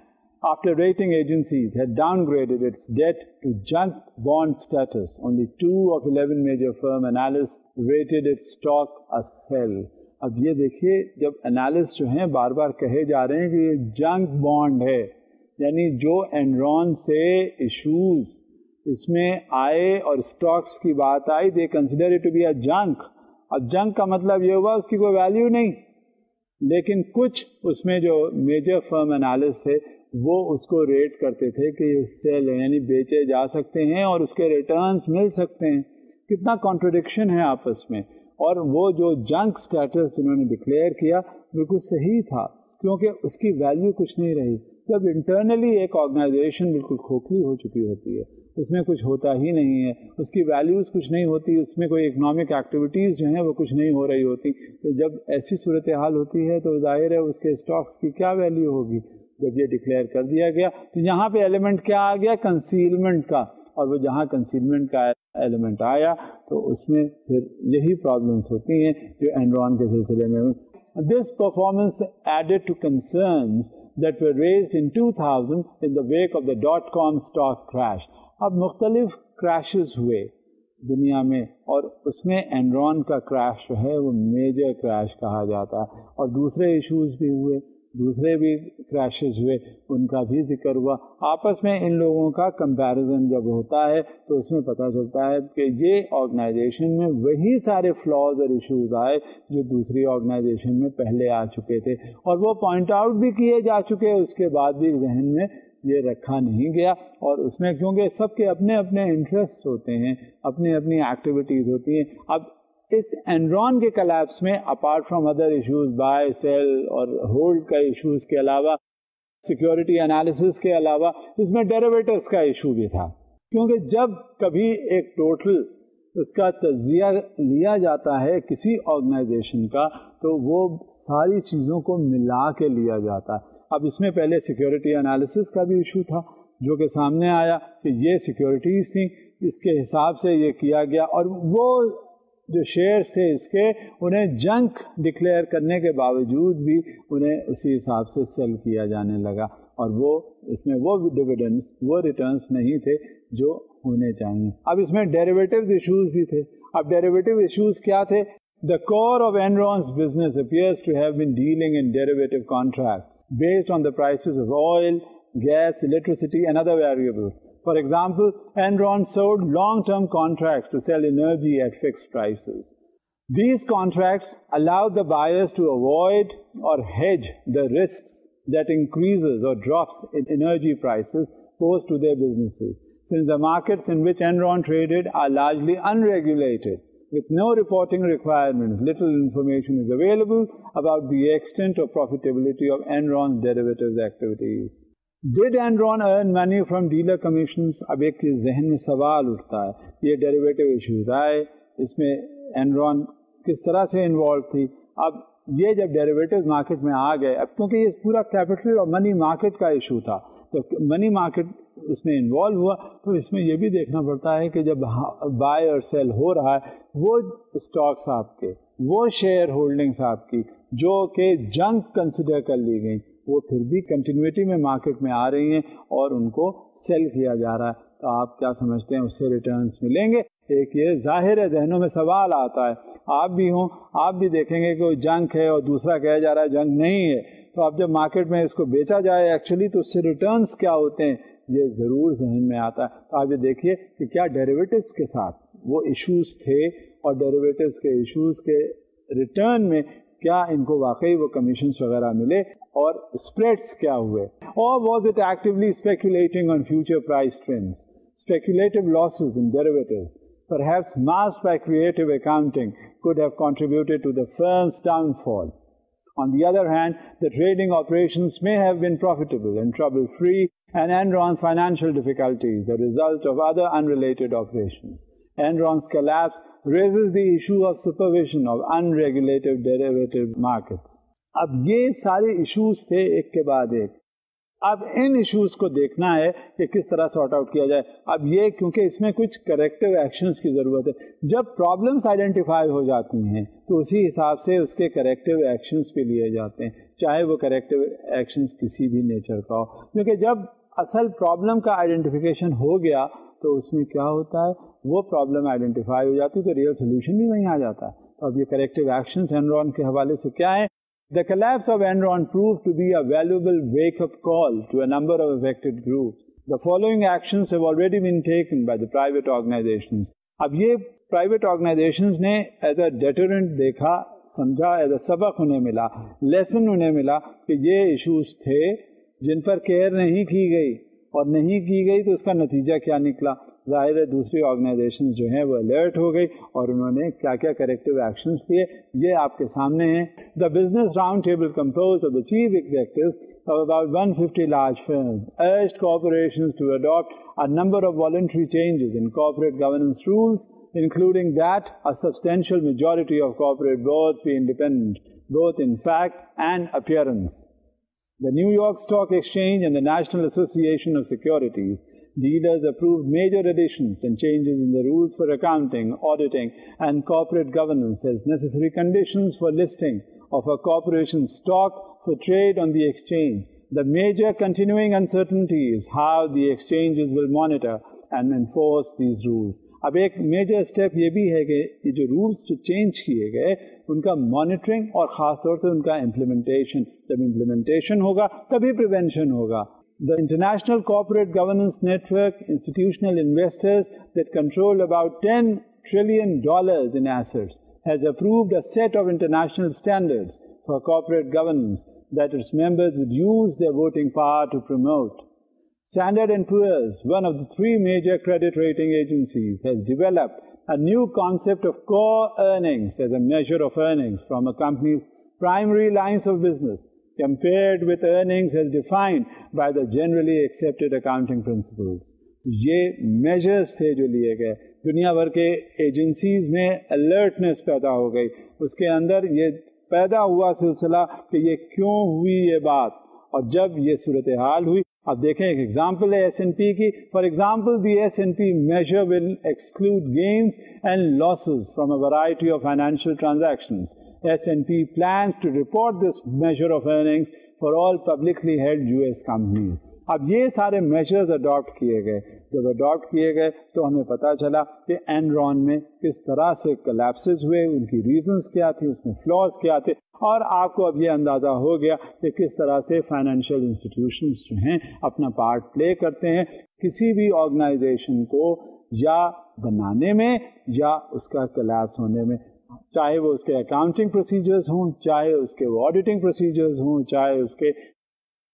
after rating agencies had downgraded its debt to junk bond status, only 2 of 11 major firm analysts rated its stock a sell. اب یہ دیکھیے جب analyst جو ہیں بار بار کہے جا رہے ہیں کہ یہ جنک بانڈ ہے، یعنی جو انرون سے ایشوز اس میں آئے اور اسٹاکس کی بات آئی، they consider it to be a junk. اب جنک کا مطلب یہ ہوا اس کی کوئی ویلیو نہیں، لیکن کچھ اس میں جو میجر فرم انالسٹ تھے وہ اس کو ریٹ کرتے تھے کہ یہ سیل ہے، یعنی بیچے جا سکتے ہیں اور اس کے ریٹرنز مل سکتے ہیں. کتنا کانٹرڈکشن ہے آپس میں. اور وہ جو جنک سٹیٹس جنہوں نے ڈکلیئر کیا بالکل صحیح تھا، کیونکہ اس کی ویلیو کچھ نہیں رہی. جب انٹرنلی ایک آرگنائزیشن بالکل کھوکھلی ہو چکی ہوتی ہے، اس میں کچھ ہوتا ہی نہیں ہے، اس کی ویلیوز کچھ نہیں ہوتی، اس میں کوئی اکنامک ایکٹیویٹیز جو ہیں وہ کچھ نہیں ہو رہی ہوتی، تو جب ایسی صورتحال ہوتی ہے تو ظاہر ہے اس کے اسٹاکس کی کیا ویلیو ہوگی. جب یہ ڈکلیئر کر دیا گیا تو یہاں پہ ایلیمنٹ کیا آ گیا؟ کنسیلمنٹ کا. اور وہ جہاں کنسیلمنٹ کا ایلیمنٹ آیا تو اس میں پھر یہی پرابلمس ہوتی ہیں جو انرون کے سلسلے میں This performance added to concerns that were raised in 2000 in the wake of the dot-com stock crash. اب مختلف crashes ہوئے دنیا میں اور اس میں اینرون کا کریش جو ہے وہ میجر کریش کہا جاتا ہے، اور دوسرے ایشوز بھی ہوئے، دوسرے بھی کریشز ہوئے، ان کا بھی ذکر ہوا. آپس میں ان لوگوں کا کمپیریزن جب ہوتا ہے تو اس میں پتہ چلتا ہے کہ یہ آرگنائزیشن میں وہی سارے فلاز اور ایشوز آئے جو دوسری آرگنائزیشن میں پہلے آ چکے تھے، اور وہ پوائنٹ آؤٹ بھی کیے جا چکے، اس کے بعد بھی ذہن میں یہ رکھا نہیں گیا. اور اس میں کیونکہ سب کے اپنے اپنے انٹرسٹ ہوتے ہیں، اپنی اپنی ایکٹیویٹیز ہوتی ہیں. اب اس اینرون کے کلیپس میں apart from other issues, buy sell اور ہولڈ کا ایشوز کے علاوہ، سیکیورٹی انالیسس کے علاوہ، اس میں ڈیریویٹوز کا ایشو بھی تھا. کیونکہ جب کبھی ایک ٹوٹل اس کا تجزیہ لیا جاتا ہے کسی آرگنائزیشن کا تو وہ ساری چیزوں کو ملا کے لیا جاتا ہے. اب اس میں پہلے سیکیورٹی انالیسس کا بھی ایشو تھا جو کہ سامنے آیا کہ یہ سیکیورٹیز تھیں، اس کے حساب سے یہ کیا گیا، اور وہ جو شیئرز تھے اس کے انہیں جنک ڈکلیئر کرنے کے باوجود بھی انہیں اسی حساب سے سیل کیا جانے لگا، اور وہ اس میں وہ ڈویڈنڈس، وہ ریٹرنس نہیں تھے جو ہونے چاہیے. اب اس میں ڈیریویٹو ایشوز بھی تھے. اب ڈیریویٹو ایشوز کیا تھے؟ The core of Enron's business appears to have been dealing in derivative contracts based on the prices of oil, gas, electricity, and other variables. For example, Enron sold long-term contracts to sell energy at fixed prices. These contracts allowed the buyers to avoid or hedge the risks that increases or drops in energy prices pose to their businesses, since the markets in which Enron traded are largely unregulated. With no reporting requirements, little information is available about the extent of profitability of Enron's derivatives activities. Did Enron earn money from dealer commissions? اب ایک ذہن میں سوال اٹھتا ہے، یہ derivative issues آئے، اس میں Enron کس طرح سے انوالو تھی. اب یہ جب ڈیریویٹو مارکیٹ میں آ گئے، اب کیونکہ یہ پورا کیپٹل اور منی مارکیٹ کا ایشو تھا، تو منی مارکیٹ اس میں انوالو ہوا، تو اس میں یہ بھی دیکھنا پڑتا ہے کہ جب بائی اور سیل ہو رہا ہے، وہ اسٹاکس آپ کے، وہ شیئر ہولڈنگس آپ کی جو کہ جنک کنسیڈر کر لی گئی، وہ پھر بھی کنٹینیوٹی میں مارکیٹ میں آ رہی ہیں اور ان کو سیل کیا جا رہا ہے. تو آپ کیا سمجھتے ہیں اس سے ریٹرنس ملیں گے؟ ایک یہ ظاہر ہے، ذہنوں میں سوال آتا ہے، آپ بھی ہوں، آپ بھی دیکھیں گے کہ وہ جنک ہے اور دوسرا کہا جا رہا ہے جنک نہیں ہے. تو اب جب مارکیٹ میں اس کو بیچا جائے ایکچولی تو اس سے ریٹرنس کیا ہوتے ہیں، یہ ضرور ذہن میں آتا ہے. تو آپ یہ دیکھیے کہ کیا ڈیریویٹوز کے ساتھ وہ ایشوز تھے، اور ڈیریویٹوز کے ایشوز کے ریٹرن میں کیا ان کو واقعی وہ کمیشنز وغیرہ ملے، اور اسپریڈس کیا ہوئے. اور was it actually speculating on future price trends, speculative losses in derivatives. Perhaps masked by creative accounting could have contributed to the firm's downfall. On the other hand, the trading operations may have been profitable and trouble-free, and Enron's financial difficulties, the result of other unrelated operations. Enron's collapse raises the issue of supervision of unregulated derivative markets. اب یہ سارے issues تھے ایک کے بعد ایک. اب ان issues کو دیکھنا ہے کہ کس طرح سارٹ آؤٹ کیا جائے. اب یہ کیونکہ اس میں کچھ کریکٹیو ایکشنز کی ضرورت ہے. جب پرابلمس آئیڈینٹیفائی ہو جاتی ہیں تو اسی حساب سے اس کے کریکٹیو ایکشنز بھی لیے جاتے ہیں، چاہے وہ کریکٹیو ایکشنز کسی بھی نیچر کا ہو. کیونکہ جب اصل پرابلم کا آئیڈینٹیفیکیشن ہو گیا تو اس میں کیا ہوتا ہے، وہ پرابلم آئیڈینٹیفائی ہو جاتی ہے تو ریئل سولوشن بھی وہیں آ جاتا ہے. تو اب یہ کریکٹیو ایکشنز اینرون کے حوالے سے کیا ہیں؟ The collapse of Enron proved to be a valuable wake-up call to a number of affected groups. The following actions have already been taken by the private organizations. اب یہ private organizations نے as a deterrent دیکھا، سمجھا، as a سبق انہیں ملا، lesson انہیں ملا کہ یہ ایشوز تھے جن پر کیئر نہیں کی گئی، اور نہیں کی گئی تو اس کا نتیجہ کیا نکلا. ظاہر ہے دوسری آرگنائزیشن جو ہیں وہ الرٹ ہو گئی اور انہوں نے کیا کیا کریکٹیو ایکشنز کیے، یہ آپ کے سامنے ہیں. The business roundtable composed of the chief executives of about 150 large firms urged corporations to adopt a number of voluntary changes in corporate governance rules, including that a substantial majority of corporate boards be independent, both in fact and appearance. The New York Stock Exchange and the National Association of Securities dealers approved major additions and changes in the rules for accounting, auditing, and corporate governance as necessary conditions for listing of a corporation's stock for trade on the exchange. The major continuing uncertainty is how the exchanges will monitor and enforce these rules. اب ایک major step یہ بھی ہے کہ یہ جو rules جو change کیے گئے ان کا مانیٹرنگ اور خاص طور سے ان کا امپلیمنٹیشن. جب امپلیمنٹیشن ہوگا تبھی پریونشن ہوگا. The International Corporate Governance Network, institutional investors that control about $10 trillion in assets, has approved a set of international standards for corporate governance that its members would use their voting power to promote. Standard & Poor's, one of the three major credit rating agencies, has developed a new concept of core earnings as a measure of earnings from a company's primary lines of business, compared with earnings as defined by the generally accepted accounting principles. یہ measures تھے جو لیے گئے. دنیا بھر کے agencies میں alertness پیدا ہو گئی. اس کے اندر یہ پیدا ہوا سلسلہ کہ یہ کیوں ہوئی یہ بات, اور جب یہ صورتحال ہوئی, اب دیکھیں ایک ایگزامپل ہے S&P کی. For example the S&P measure will exclude gains and losses from a variety of financial transactions. S&P plans to report this measure of earnings for all publicly held US companies. اب یہ سارے measures adapt کیے گئے. جب adapt کیے گئے تو ہمیں پتہ چلا کہ اینرون میں کس طرح سے کلیپسز ہوئے, ان کی ریزنز کیا تھی, اس میں فلاز کیا تھے, اور آپ کو اب یہ اندازہ ہو گیا کہ کس طرح سے فائنینشیل انسٹیٹیوشنز جو ہیں اپنا پارٹ پلے کرتے ہیں کسی بھی آرگنائزیشن کو یا بنانے میں یا اس کا کلیپس ہونے میں, چاہے وہ اس کے اکاؤنٹنگ پروسیجرز ہوں, چاہے اس کے آڈیٹنگ پروسیجرز ہوں, چاہے اس کے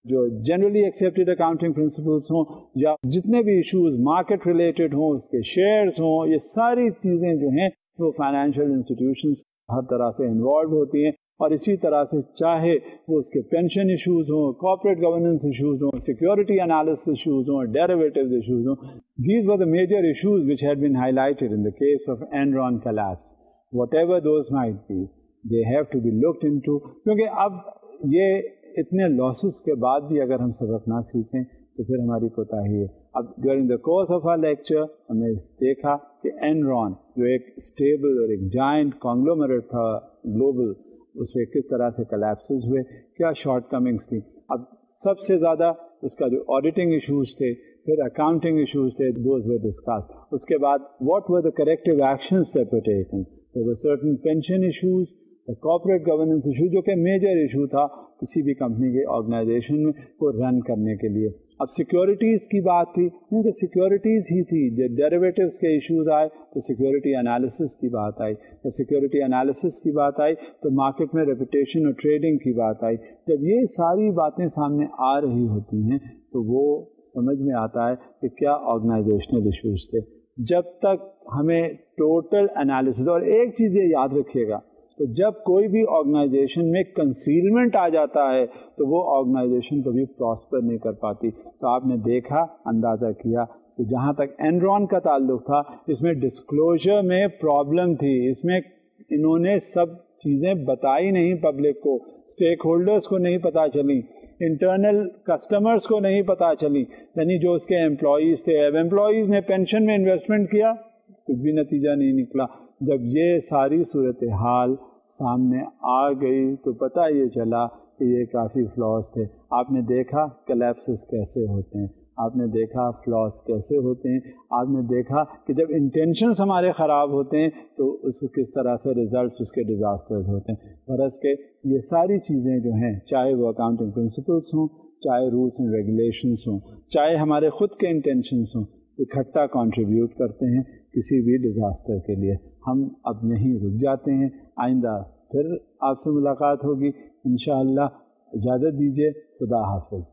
جو جنرلی ایکسیپٹیڈ اکاؤنٹنگ پرنسپلس ہوں, یا جتنے بھی ایشوز مارکیٹ ریلیٹڈ ہوں, اس کے شیئرز ہوں, یہ ساری چیزیں جو ہیں وہ فائنینشیل انسٹیٹیوشنز ہر طرح سے انوالوڈ ہوتی ہیں. اور اسی طرح سے چاہے وہ اس کے پینشن ایشوز ہوں, کارپوریٹ گورننس ایشوز ہوں, سیکورٹی انالیسس ایشوز ہوں, ڈیریویٹیوز ایشوز ہوں, these were the major issues which had been highlighted in the case of Enron collapse. Whatever those might be, they have to be looked into. کیونکہ اب یہ اتنے losses کے بعد بھی اگر ہم سبق نہ سیکھیں تو پھر ہماری کوتاہی ہے. اب during the course of our lecture ہم نے دیکھا کہ اینرون جو ایک اسٹیبل اور ایک جائنٹ کانگلومریٹ تھا گلوبل, اس پہ کس طرح سے کلیپسز ہوئے, کیا شارٹ کمنگس تھیں. اب سب سے زیادہ اس کا جو آڈیٹنگ ایشوز تھے, پھر اکاؤنٹنگ ایشوز تھے, دوز ور ڈسکسڈ. اس کے بعد what were the corrective actions that were taken. There were certain pension issues, corporate governance issue جو کہ میجر ایشو تھا کسی بھی کمپنی کے آرگنائزیشن میں کو رن کرنے کے لیے. اب سیکیورٹیز کی بات تھی, کیونکہ سیکیورٹیز ہی تھی. جب ڈیریویٹیوز کے ایشوز آئے تو سیکیورٹی انالیسس کی بات آئی. جب سیکیورٹی انالیسس کی بات آئی تو مارکیٹ میں ریپوٹیشن اور ٹریڈنگ کی بات آئی. جب یہ ساری باتیں سامنے آ رہی ہوتی ہیں تو وہ سمجھ میں آتا ہے کہ کیا آرگنائزیشنل ایشوز تھے. جب تک ہمیں ٹوٹل انالیسس, اور ایک چیز یہ یاد رکھیے گا کہ جب کوئی بھی آرگنائزیشن میں کنسیلمنٹ آ جاتا ہے تو وہ آرگنائزیشن کبھی پراسپر نہیں کر پاتی. تو آپ نے دیکھا, اندازہ کیا کہ جہاں تک اینرون کا تعلق تھا اس میں ڈسکلوجر میں پرابلم تھی. اس میں انہوں نے سب چیزیں بتائی نہیں پبلک کو, اسٹیک ہولڈرز کو نہیں پتہ چلی, انٹرنل کسٹمرز کو نہیں پتہ چلی, یعنی جو اس کے امپلائیز تھے. اب امپلائیز نے پینشن میں انویسٹمنٹ کیا, کچھ بھی نتیجہ نہیں نکلا. جب یہ ساری صورتحال سامنے آ گئی تو پتہ یہ چلا کہ یہ کافی فلاز تھے. آپ نے دیکھا کلیپسز کیسے ہوتے ہیں, آپ نے دیکھا فلاز کیسے ہوتے ہیں, آپ نے دیکھا کہ جب انٹینشنز ہمارے خراب ہوتے ہیں تو اس کو کس طرح سے ریزلٹس اس کے ڈیزاسٹرز ہوتے ہیں. غرض کہ یہ ساری چیزیں جو ہیں, چاہے وہ اکاؤنٹنگ پرنسپلس ہوں, چاہے رولس اینڈ ریگولیشنس ہوں, چاہے ہمارے خود کے انٹینشنس ہوں, اکٹھا کنٹریبیوٹ کرتے ہیں کسی بھی ڈیزاسٹر کے لیے. ہم اب نہیں رک جاتے ہیں, آئندہ پھر آپ سے ملاقات ہوگی انشاءاللہ. اجازت دیجیے, خدا حافظ.